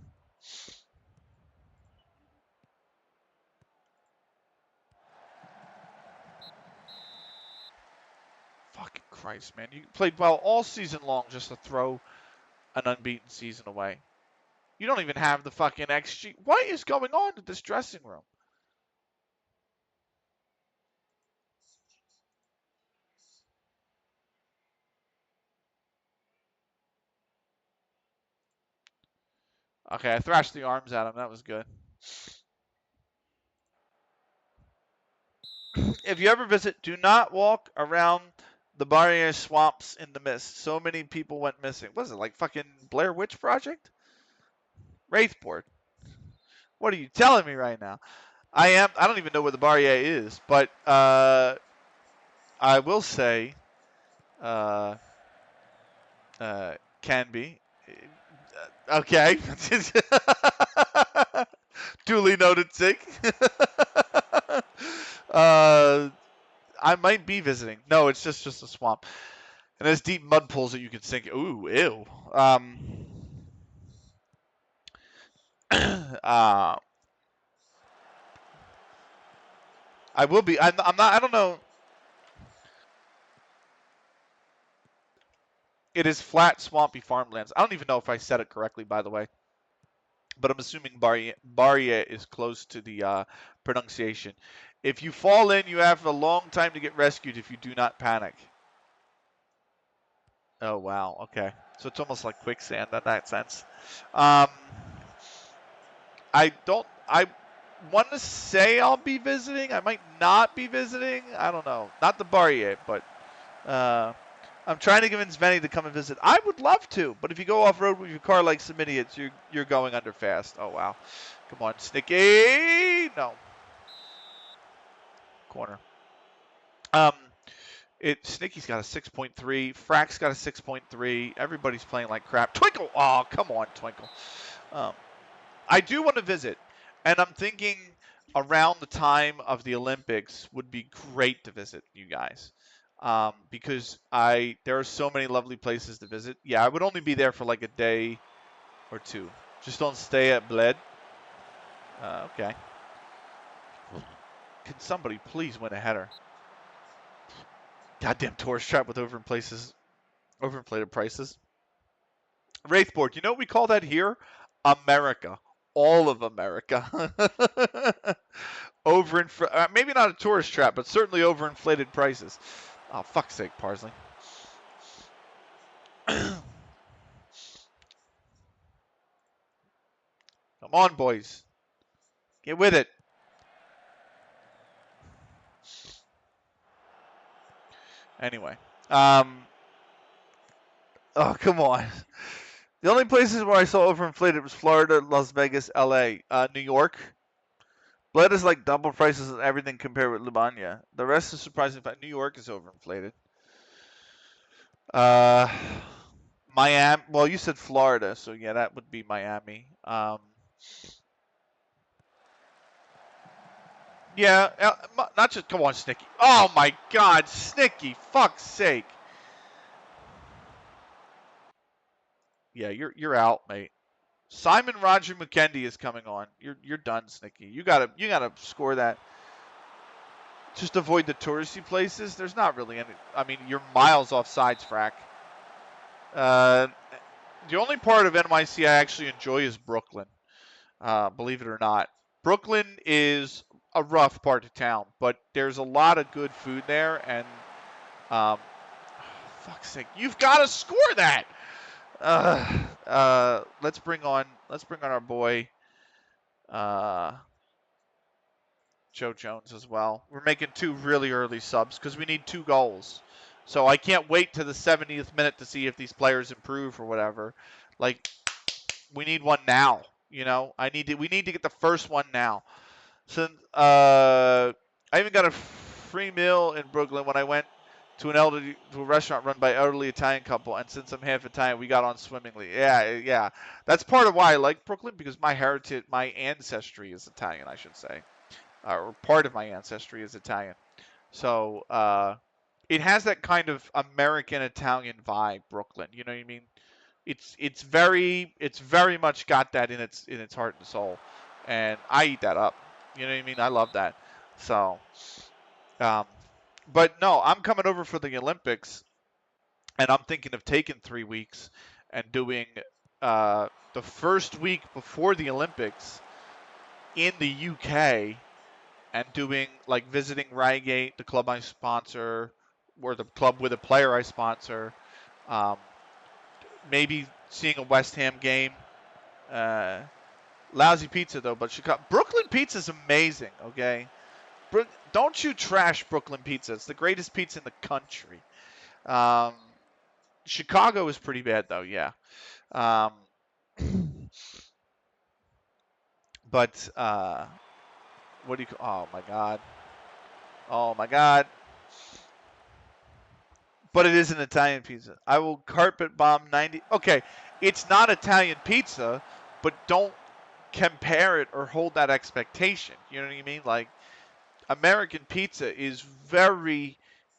Fucking Christ, man. You played well all season long just to throw an unbeaten season away. You don't even have the fucking XG. What is going on in this dressing room? Okay, I thrashed the arms at him. That was good. If you ever visit, do not walk around the Barrier swamps in the mist. So many people went missing. What is it, like fucking Blair Witch Project? Wraithboard. What are you telling me right now? I don't even know where the Barrier is, but I will say uh, can be. Okay. Duly noted, Sig. I might be visiting. No, it's just a swamp. And there's deep mud pools that you can sink. Ooh, ew. Uh, I will be. I'm not. I don't know. It is flat, swampy farmlands. I don't even know if I said it correctly, by the way. But I'm assuming Barrier is close to the pronunciation. If you fall in, you have a long time to get rescued if you do not panic. Oh, wow. Okay. So it's almost like quicksand in that sense. I want to say I'll be visiting. I might not be visiting. I don't know. Not the Barrier, but I'm trying to convince Benny to come and visit. I would love to, but if you go off road with your car like some idiots, you're going under fast. Oh wow, come on, Snicky. No corner. Um, Snicky's got a 6.3. Frack's got a 6.3. Everybody's playing like crap. Twinkle. Oh come on, Twinkle. Um, I do want to visit, and I'm thinking around the time of the Olympics would be great to visit you guys. Because there are so many lovely places to visit. Yeah, I would only be there for like a day or two. Just don't stay at Bled. Okay. Can somebody please win a header? Goddamn tourist trap with overinflated prices. Wraithboard, you know what we call that here? America. All of America. Maybe not a tourist trap, but certainly overinflated prices. Oh, fuck's sake, Parsley. Come on, boys. Get with it. Anyway. Oh, come on. The only places where I saw overinflated was Florida, Las Vegas, LA. New York. Blood is like double prices and everything compared with Libanya. The rest is surprising. In fact, New York is overinflated. Miami. Well, you said Florida, so yeah, that would be Miami. Yeah, not just. Come on, Snicky. Oh my God, Snicky! Fuck's sake. Yeah, you're out, mate. Simon Roger McKendy is coming on. You're done, Snicky. You gotta score that. Just avoid the touristy places. There's not really any. I mean, you're miles off sides, Frack. The only part of NYC I actually enjoy is Brooklyn. Believe it or not, Brooklyn is a rough part of town, but there's a lot of good food there. And fuck's sake, you've got to score that. Let's bring on our boy Joe Jones as well. We're making 2 really early subs because we need 2 goals. So I can't wait to the 70th minute to see if these players improve or whatever. Like, we need one now. You know, we need to get the first one now. So I even got a free meal in Brooklyn when I went to a restaurant run by elderly Italian couple, and since I'm half Italian, we got on swimmingly. Yeah. That's part of why I like Brooklyn, because my ancestry is Italian, I should say, or part of my ancestry is Italian. So it has that kind of American Italian vibe, Brooklyn. You know what I mean? It's very much got that in its heart and soul, and I eat that up. You know what I mean? I love that. So, but no, I'm coming over for the Olympics, and I'm thinking of taking 3 weeks and doing the first week before the Olympics in the UK, and doing like visiting Reigate, the club I sponsor, or the club with a player I sponsor. Maybe seeing a West Ham game. Lousy pizza though, but Brooklyn pizza is amazing. Okay, don't you trash Brooklyn pizza? It's the greatest pizza in the country. Chicago is pretty bad though. Yeah. Um, but what do you? Oh my God. Oh my God. But it is an Italian pizza. I will carpet bomb 90. Okay, it's not Italian pizza, but don't compare it or hold that expectation. You know what I mean? Like, American pizza is very,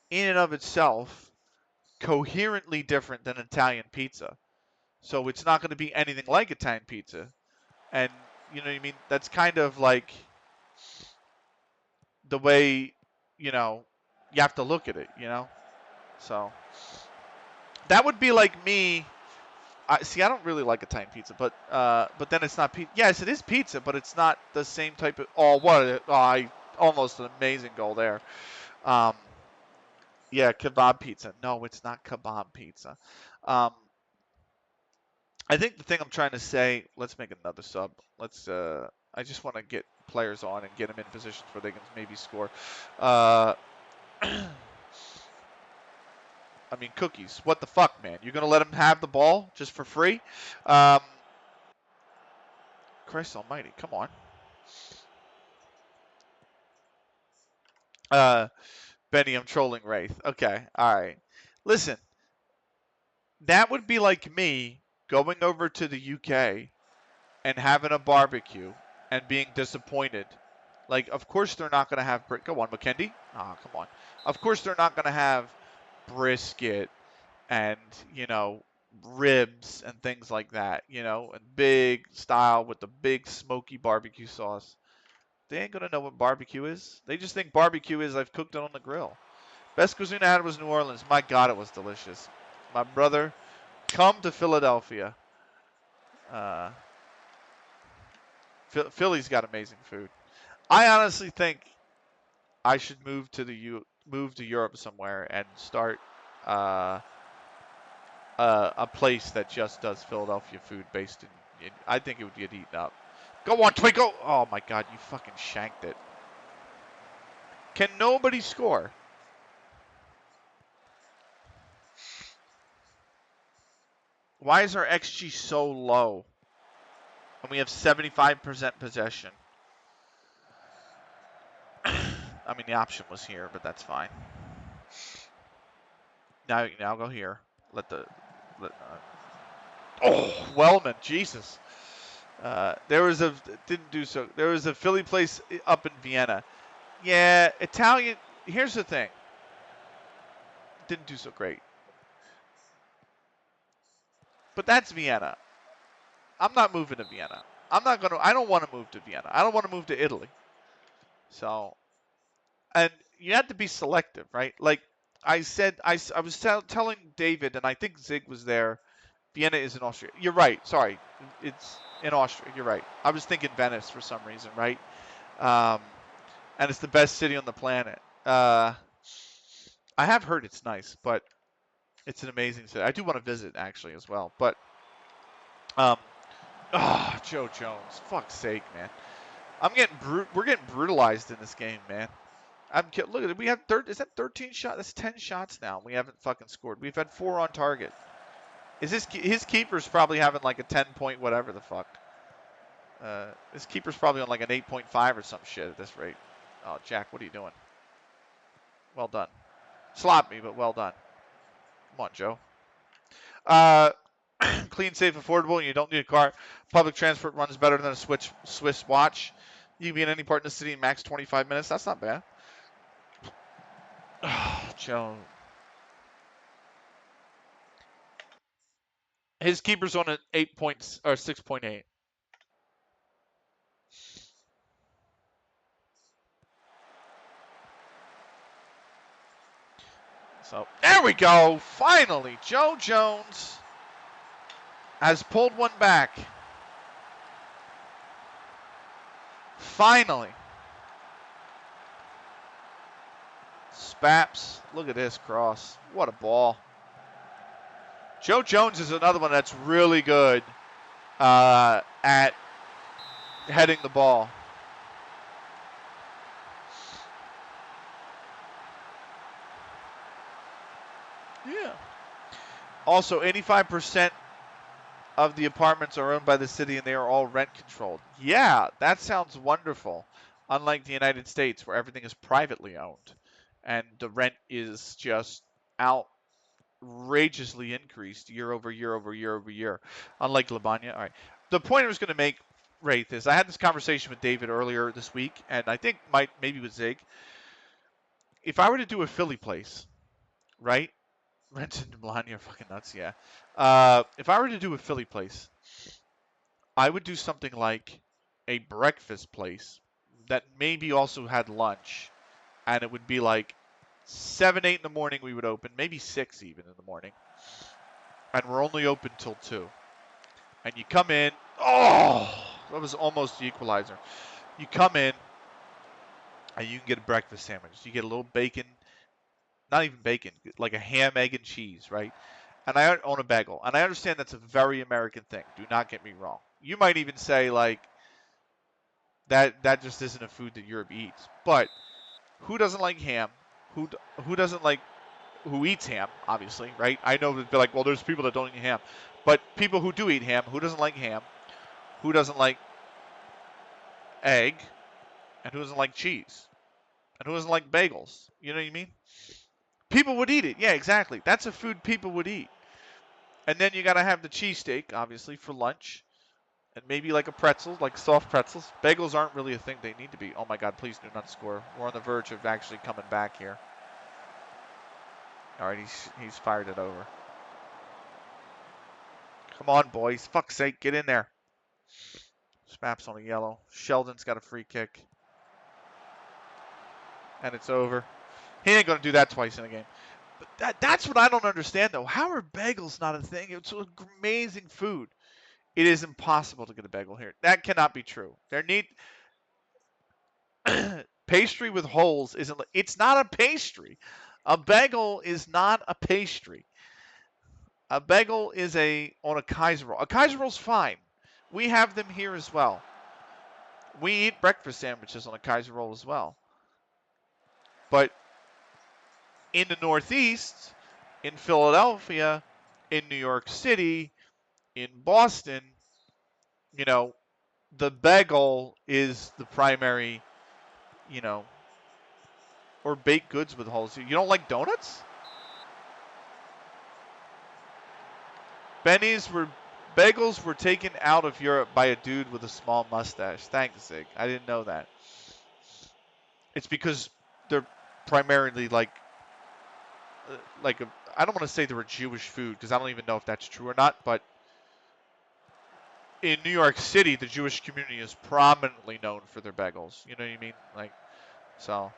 in and of itself, coherently different than Italian pizza. So it's not going to be anything like Italian pizza. And, you know what I mean? That's kind of like the way, you have to look at it, So that would be like me. See, I don't really like Italian pizza, but then it's not pizza. Yes, it is pizza, but it's not the same type of. Oh, what? I almost an amazing goal there. Um, yeah, kebab pizza. No, it's not kebab pizza. Um, I think the thing I'm trying to say. Let's make another sub. Let's. I just want to get players on and get them in positions where they can maybe score. I mean, cookies. What the fuck, man? You're gonna let them have the ball just for free? Christ Almighty, come on. Benny, I'm trolling Wraith. Okay, all right. Listen, that would be like me going over to the UK and having a barbecue and being disappointed. Like, of course they're not going to have go on, McKendy. Ah, come on. Of course they're not going to have brisket and ribs and things like that. And big style with the big smoky barbecue sauce. They ain't gonna know what barbecue is. They just think barbecue is I've cooked it on the grill. Best cuisine I had was New Orleans. My God, it was delicious. My brother, come to Philadelphia. Uh, Philly's got amazing food. I honestly think I should move to Europe somewhere and start uh, a place that just does Philadelphia food based in. I think it would get eaten up. Go on, Twinkle! Oh my God, you fucking shanked it. Can nobody score? Why is our XG so low? And we have 75% possession. I mean, the option was here, but that's fine. Now go here. Oh, Wellman, Jesus. There was a Philly place up in Vienna. Yeah, Italian. Here's the thing. Didn't do so great. But that's Vienna. I'm not moving to Vienna. I don't want to move to Vienna. I don't want to move to Italy. So, and you have to be selective, right? Like I said, I was telling David, and I think Zig was there. Vienna is in Austria. You're right. Sorry. It's in Austria. You're right. I was thinking Venice for some reason, right? And it's the best city on the planet. I have heard it's nice, but it's an amazing city. I do want to visit actually as well. But Joe Jones, fuck's sake, man. We're getting brutalized in this game, man. Look at it. We have is that 13 shots? That's 10 shots now. We haven't fucking scored. We've had 4 on target. His keeper's probably having like a 10 point whatever the fuck. His keeper's probably on like an 8.5 or some shit at this rate. Oh, Jack, what are you doing? Well done. Sloppy, but well done. Come on, Joe. Clean, safe, affordable, and you don't need a car. Public transport runs better than a Swiss watch. You can be in any part in the city in max 25 minutes. That's not bad. Joe. His keeper's on an 8 points or 6.8. So there we go. Finally, Joe Jones has pulled one back. Finally. Spaps. Look at this cross. What a ball. Joe Jones is another one that's really good at heading the ball. Yeah. Also, 85% of the apartments are owned by the city and they are all rent controlled. Yeah, that sounds wonderful. Unlike the United States where everything is privately owned and the rent is just outrageously increased year over year over year over year. Unlike Libanya. All right. The point I was going to make rate this. I had this conversation with David earlier this week, and I think maybe with Zig. If I were to do a Philly place, right? Renton and Melania are fucking nuts, yeah. If I were to do a Philly place, I would do something like a breakfast place that maybe also had lunch, and it would be like 7, 8 in the morning we would open, maybe 6 even in the morning, and we're only open till 2. And you come in, oh, that was almost the equalizer. You come in, and you can get a breakfast sandwich. You get a little bacon, not even bacon, like a ham, egg, and cheese, right? And I own a bagel. And I understand that's a very American thing. Do not get me wrong. You might even say, like, that just isn't a food that Europe eats. But who doesn't like ham? Who who doesn't like who eats ham? Obviously, right? I know that they're like, well, there's people that don't eat ham, but people who do eat ham, who doesn't like ham? Who doesn't like egg? And who doesn't like cheese? And who doesn't like bagels? You know what I mean? People would eat it. Yeah, exactly. That's a food people would eat. And then you got to have the cheesesteak, obviously, for lunch. And maybe like a pretzel, like soft pretzels. Bagels aren't really a thing they need to be. Oh my God, please do not score. We're on the verge of actually coming back here. All right, he's fired it over. Come on, boys. Fuck's sake, get in there. Smaps on a yellow. Sheldon's got a free kick. And it's over. He ain't going to do that twice in a game. But that's what I don't understand, though. How are bagels not a thing? It's amazing food. It is impossible to get a bagel here. That cannot be true. There need pastry with holes isn't. It's not a pastry. A bagel is not a pastry. A bagel is on a Kaiser roll. A Kaiser roll's fine. We have them here as well. We eat breakfast sandwiches on a Kaiser roll as well. But in the Northeast, in Philadelphia, in New York City, in Boston, you know, the bagel is the primary, you know, or baked goods with holes. You don't like donuts? Bagels were taken out of Europe by a dude with a small mustache. Thanks, Zig. I didn't know that. It's because they're primarily I don't want to say they're a Jewish food because I don't even know if that's true or not, but in New York City, the Jewish community is prominently known for their bagels. You know what I mean? Like, so,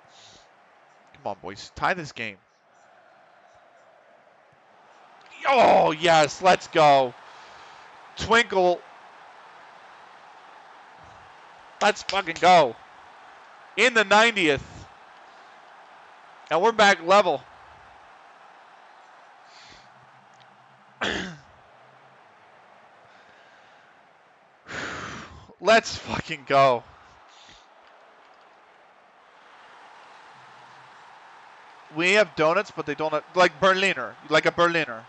come on, boys, tie this game. Oh yes, let's go. Twinkle. Let's fucking go. In the 90th. And we're back level. Let's fucking go. We have donuts, but they don't have, like Berliner, like a Berliner,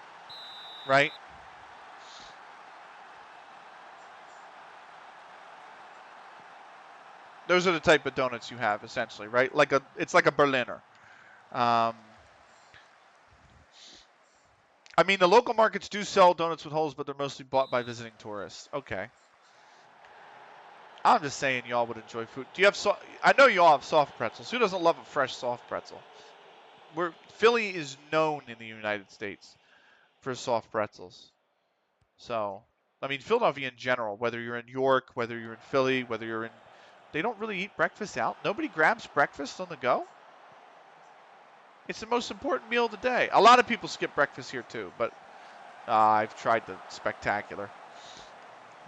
right? Those are the type of donuts you have, essentially, right? It's like a Berliner. I mean, the local markets do sell donuts with holes, but they're mostly bought by visiting tourists. Okay. I'm just saying y'all would enjoy food. Do you have I know y'all have soft pretzels. Who doesn't love a fresh soft pretzel? Philly is known in the United States for soft pretzels. So, I mean, Philadelphia in general, whether you're in York, whether you're in Philly, they don't really eat breakfast out. Nobody grabs breakfast on the go. It's the most important meal of the day. A lot of people skip breakfast here too, but I've tried the spectacular.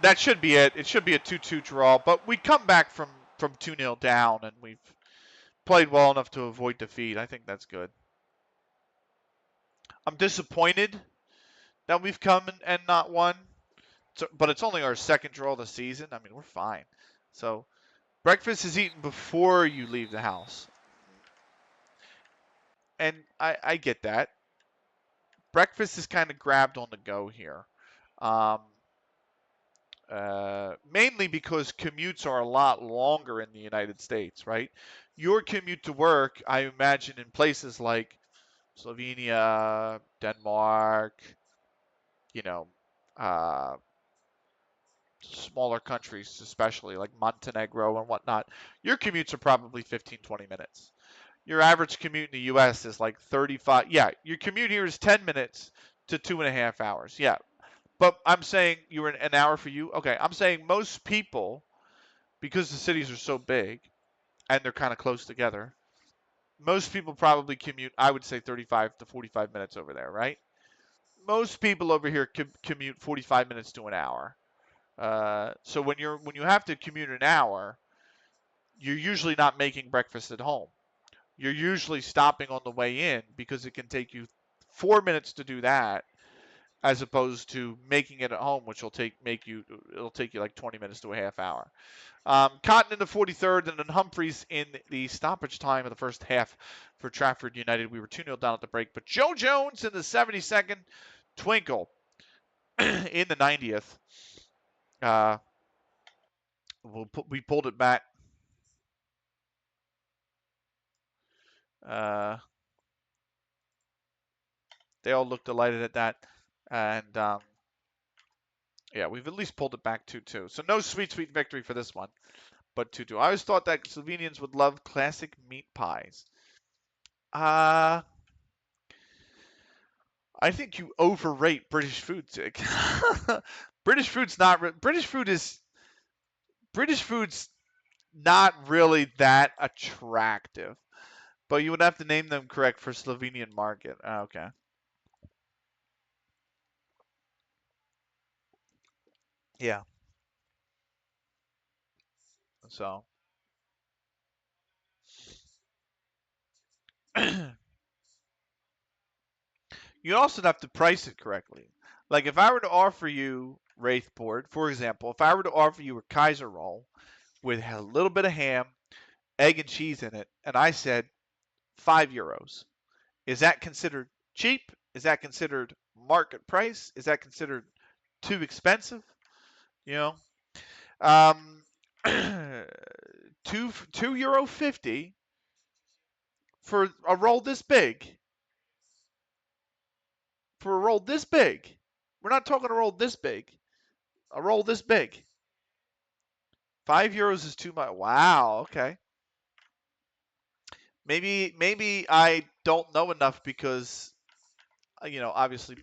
That should be it. It should be a 2-2 draw, but we come back from 2-0 down, and we've played well enough to avoid defeat. I think that's good. I'm disappointed that we've come and not won, but it's only our second draw of the season. I mean, we're fine. So breakfast is eaten before you leave the house. And I get that. Breakfast is kind of grabbed on the go here. Mainly because commutes are a lot longer in the United States, right? Your commute to work, I imagine, in places like Slovenia, Denmark, you know, uh, smaller countries, especially like Montenegro and whatnot, your commutes are probably 15, 20 minutes. Your average commute in the U.S. is like 35. Yeah, your commute here is 10 minutes to 2.5 hours. Yeah, but I'm saying you were an hour for you. Okay, I'm saying most people, because the cities are so big and they're kind of close together, most people probably commute, I would say 35 to 45 minutes over there, right? Most people over here commute 45 minutes to an hour. So when you have to commute an hour, you're usually not making breakfast at home. You're usually stopping on the way in because it can take you 4 minutes to do that, as opposed to making it at home, which it'll take you like 20 minutes to a half hour. Cotton in the 43rd, and then Humphreys in the stoppage time of the first half for Trafford United. We were 2-0 down at the break, but Joe Jones in the 72nd, Twinkle in the 90th. Uh, we pulled it back. Uh, they all looked delighted at that, and yeah, we've at least pulled it back 2-2. So no sweet, sweet victory for this one, but 2-2. I always thought that Slovenians would love classic meat pies. Uh, I think you overrate British food, Dick. British food's not British food's not really that attractive. But you would have to name them correct for Slovenian market. Okay. Yeah. So you also have to price it correctly. Like if I were to offer you Wraithport, for example, if I were to offer you a Kaiser roll with a little bit of ham, egg and cheese in it, and I said €5, is that considered cheap? Is that considered market price? Is that considered too expensive? You know, um, €2 50 for a roll this big. For a roll this big, we're not talking a roll this big. A roll this big. €5 is too much. Wow. Okay. Maybe I don't know enough because obviously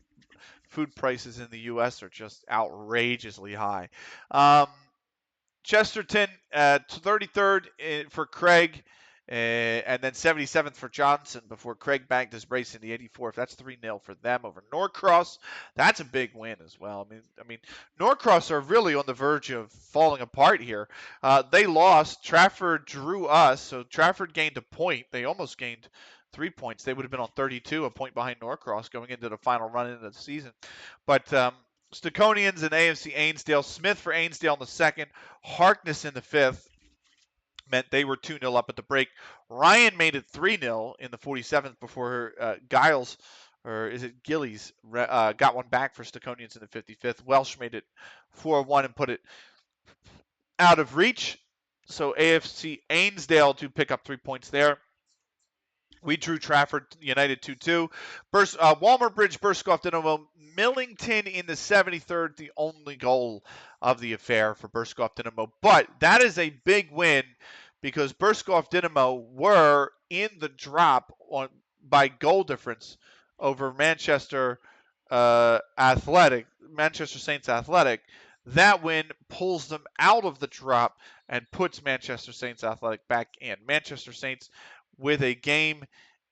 food prices in the U.S. are just outrageously high. Um, Chesterton, 33rd for Craig, and then 77th for Johnson before Craig bagged his brace in the 84th. That's 3-0 for them over Norcross. That's a big win as well. I mean, Norcross are really on the verge of falling apart here. They lost. Trafford drew us, so Trafford gained a point. They almost gained 3 points. They would have been on 32, a point behind Norcross going into the final run into the season. But Staconians and AFC Ainsdale. Smith for Ainsdale in the second. Harkness in the fifth meant they were 2-0 up at the break. Ryan made it 3-0 in the 47th before Giles, or is it Gillies, got one back for Staconians in the 55th. Welsh made it 4-1 and put it out of reach. So AFC Ainsdale to pick up 3 points there. We drew Trafford United 2-2. Walmer Bridge, Burskoff, Dynamo, Millington in the 73rd, the only goal of the affair for Burskoff Dynamo. But that is a big win because Burskoff Dynamo were in the drop by goal difference over Manchester Saints Athletic. That win pulls them out of the drop and puts Manchester Saints Athletic back in. Manchester Saints with a game,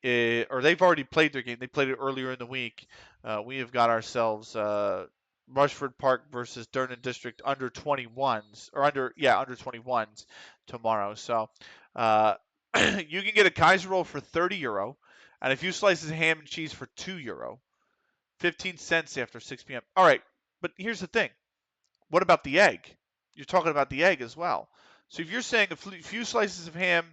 or they've already played their game. They played it earlier in the week. We have got ourselves Rushford Park versus Durnan District under 21s, or under 21s tomorrow. So you can get a Kaiser roll for €30 and a few slices of ham and cheese for €2. 15 cents after 6 p.m. All right, but here's the thing. What about the egg? You're talking about the egg as well. So if you're saying a few slices of ham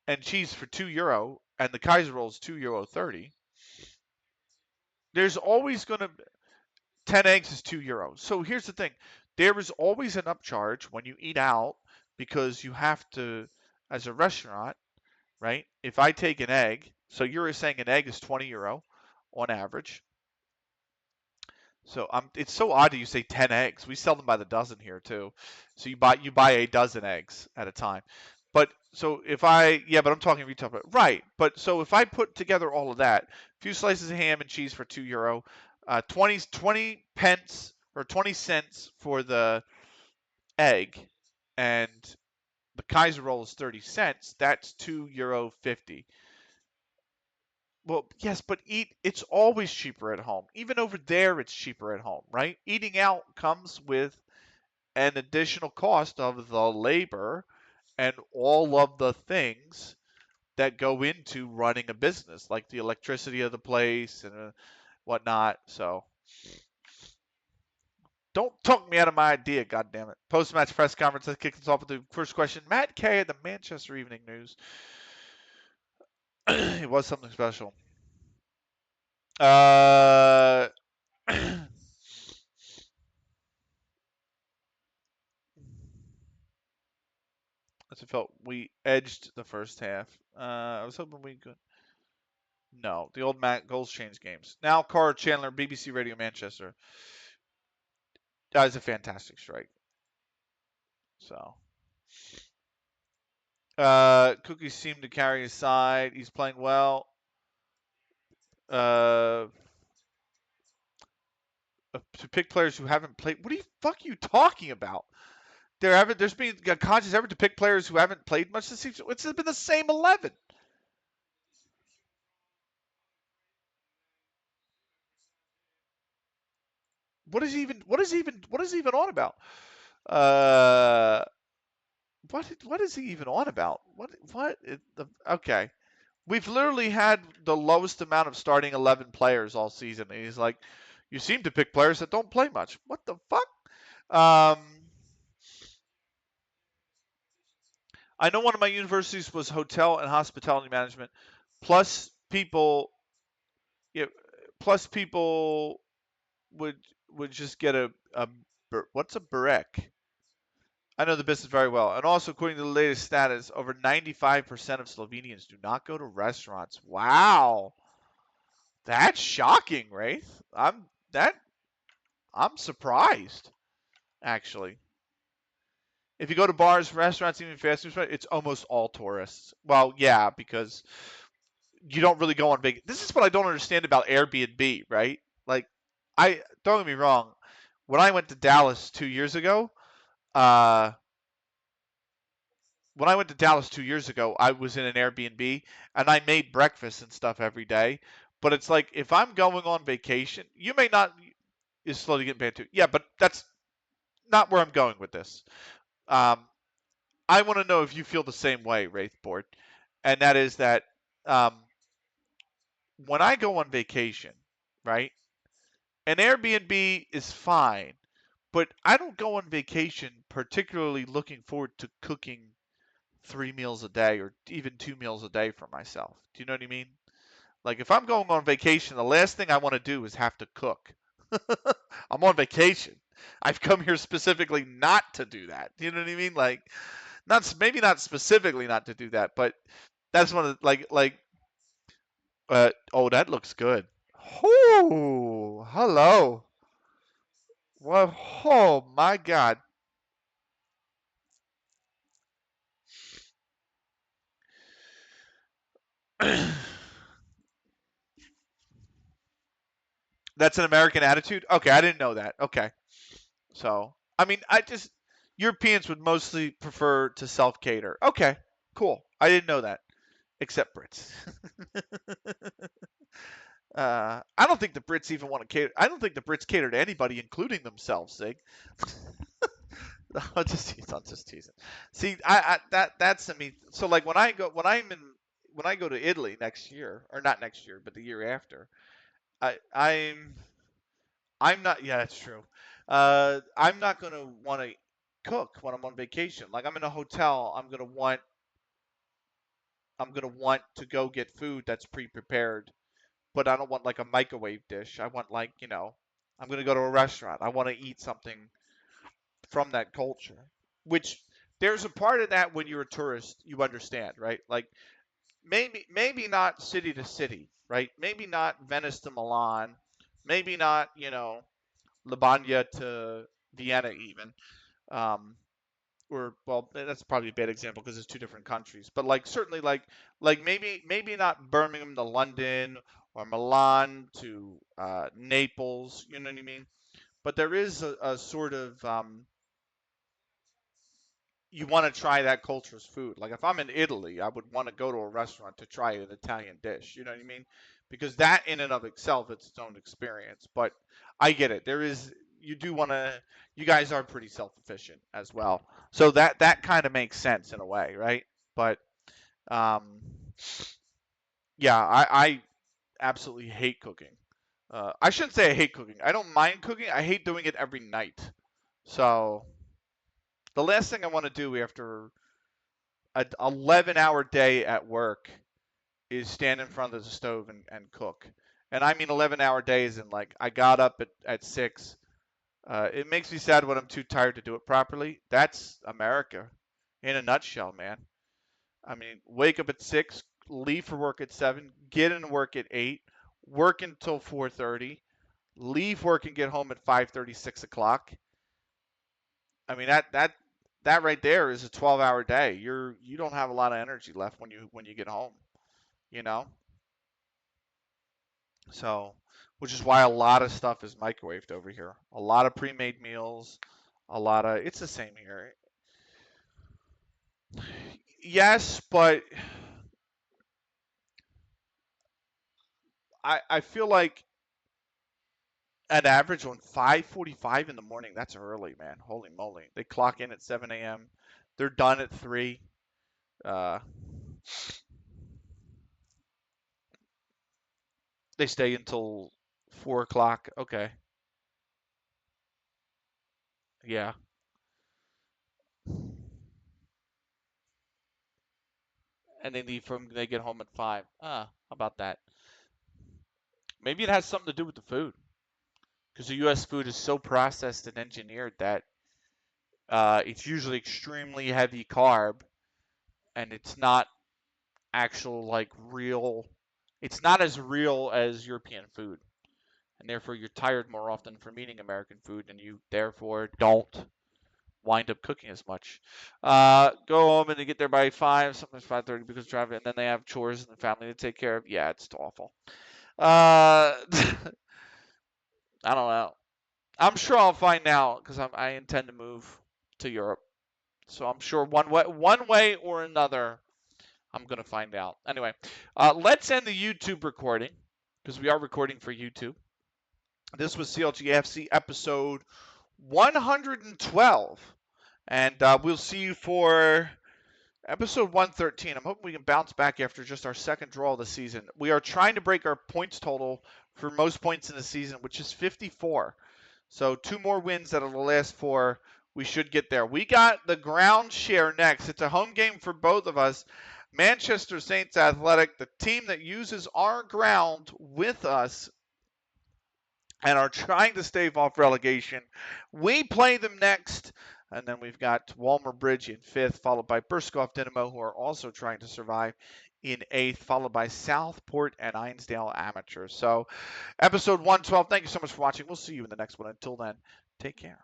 and cheese for €2 and the Kaiser roll is €2.30, there's always going to 10 eggs is €2. So here's the thing. There is always an upcharge when you eat out because you have to, as a restaurant, right? If I take an egg, so you're saying an egg is €20 on average. So it's so odd that you say 10 eggs. We sell them by the dozen here too. So you buy a dozen eggs at a time. But so if I yeah, but I'm talking retail. But right. But so if I put together all of that, a few slices of ham and cheese for €2, 20 pence or 20 cents for the egg, and the Kaiser roll is 30 cents, that's €2.50. Well, yes, but it's always cheaper at home. Even over there it's cheaper at home, right? Eating out comes with an additional cost of the labor and all of the things that go into running a business, like the electricity of the place and whatnot. So don't talk me out of my idea, goddammit. Post-match press conference. Let's kick this off with the first question. Matt Kay at the Manchester Evening News. It was something special. As it felt we edged the first half. I was hoping we could. No, the old Matt goals change games. Now, Carr Chandler, BBC Radio Manchester. That is a fantastic strike. So, Cookies seemed to carry his side. He's playing well. Uh, to pick players who haven't played. What the fuck are you talking about? There's been a conscious effort to pick players who haven't played much this season. It's been the same 11. What is he even on about? Uh, what is he even on about? Okay. We've literally had the lowest amount of starting 11 players all season. And he's like, you seem to pick players that don't play much. What the fuck? Um, I know one of my universities was hotel and hospitality management, plus people, yeah, plus people would would just get what's a burek? I know the business very well. And also, according to the latest status, over 95% of Slovenians do not go to restaurants. Wow. That's shocking, Wraith. That I'm surprised, actually. If you go to bars, restaurants, even fast food, it's almost all tourists. Well, yeah, because you don't really go on vacation. This is what I don't understand about Airbnb, right? Like, don't get me wrong. When I went to Dallas 2 years ago, uh, I was in an Airbnb and I made breakfast and stuff every day. But it's like if I'm going on vacation, you may not is slowly getting banned too. Yeah, but that's not where I'm going with this. Um, I want to know if you feel the same way, Wraithboard, and that is that um, when I go on vacation, right, an Airbnb is fine, but I don't go on vacation particularly looking forward to cooking 3 meals a day or even 2 meals a day for myself. Do you know what I mean? Like if I'm going on vacation, the last thing I want to do is have to cook. I'm on vacation. I've come here specifically not to do that. Do you know what I mean? Like maybe not specifically not to do that, but that's one of the, oh, that looks good. Oh, hello. Well, oh my God. That's an American attitude? Okay, I didn't know that. Okay. So, I mean, Europeans would mostly prefer to self cater. Okay, cool. I didn't know that. Except Brits. I don't think the Brits even want to cater. I don't think the Brits cater to anybody, including themselves, Sig. I'm just teasing. See, that's I mean, so like when I go to Italy next year, or not next year, but the year after, I I'm not. Yeah, that's true. I'm not gonna want to cook when I'm on vacation. Like I'm in a hotel, I'm gonna want to go get food that's pre-prepared, but I don't want like a microwave dish. I want like I'm gonna go to a restaurant. I want to eat something from that culture. Which there's a part of that when you're a tourist, you understand, right? Like maybe not city to city, right? Maybe not Venice to Milan, maybe not Libanya to Vienna even. Um, or well, that's probably a bad example because it's two different countries. But like certainly like maybe not Birmingham to London or Milan to Naples. You know what I mean? But there is a sort of you want to try that culture's food. Like if I'm in Italy, I would want to go to a restaurant to try an Italian dish. You know what I mean? Because that in and of itself, it's its own experience. But I get it. There is you do want to. You guys are pretty self-efficient as well, so that kind of makes sense in a way, right? But um, yeah, I absolutely hate cooking. I shouldn't say I hate cooking. I don't mind cooking. I hate doing it every night. So the last thing I want to do after an 11-hour day at work is stand in front of the stove and cook. And I mean 11-hour days, and like I got up at 6. It makes me sad when I'm too tired to do it properly. That's America in a nutshell, man. I mean, wake up at 6, leave for work at 7, get into work at 8, work until 4:30, leave work and get home at 5:30, 6 o'clock. I mean that right there is a 12-hour day. You don't have a lot of energy left when you get home, you know? So, which is why a lot of stuff is microwaved over here. A lot of pre-made meals, a lot of it's the same here. Yes, but I feel like an average on 5:45 in the morning, that's early, man. Holy moly. They clock in at 7 a.m. They're done at 3. Uh, they stay until 4 o'clock. Okay. Yeah. And they get home at 5. How about that? Maybe it has something to do with the food. Because the U.S. food is so processed and engineered that it's usually extremely heavy carb, and it's not actual like real. It's not as real as European food, and therefore you're tired more often from eating American food, and you therefore don't wind up cooking as much. Go home and they get there by 5, sometimes 5:30 because of traffic, and then they have chores and the family to take care of. Yeah, it's awful. I don't know. I'm sure I'll find out because I intend to move to Europe. So I'm sure one way or another, I'm gonna find out. Anyway, let's end the YouTube recording because we are recording for YouTube. This was CLG FC episode 112, and we'll see you for episode 113. I'm hoping we can bounce back after just our second draw of the season. We are trying to break our points total for most points in the season, which is 54. So 2 more wins out of the last 4. We should get there. We got the ground share next. It's a home game for both of us. Manchester Saints Athletic, the team that uses our ground with us and are trying to stave off relegation. We play them next. And then we've got Walmer Bridge in 5th, followed by Burskov Dynamo, who are also trying to survive in 8th, followed by Southport and Einsdale Amateurs. So, episode 112, thank you so much for watching. We'll see you in the next one. Until then, take care.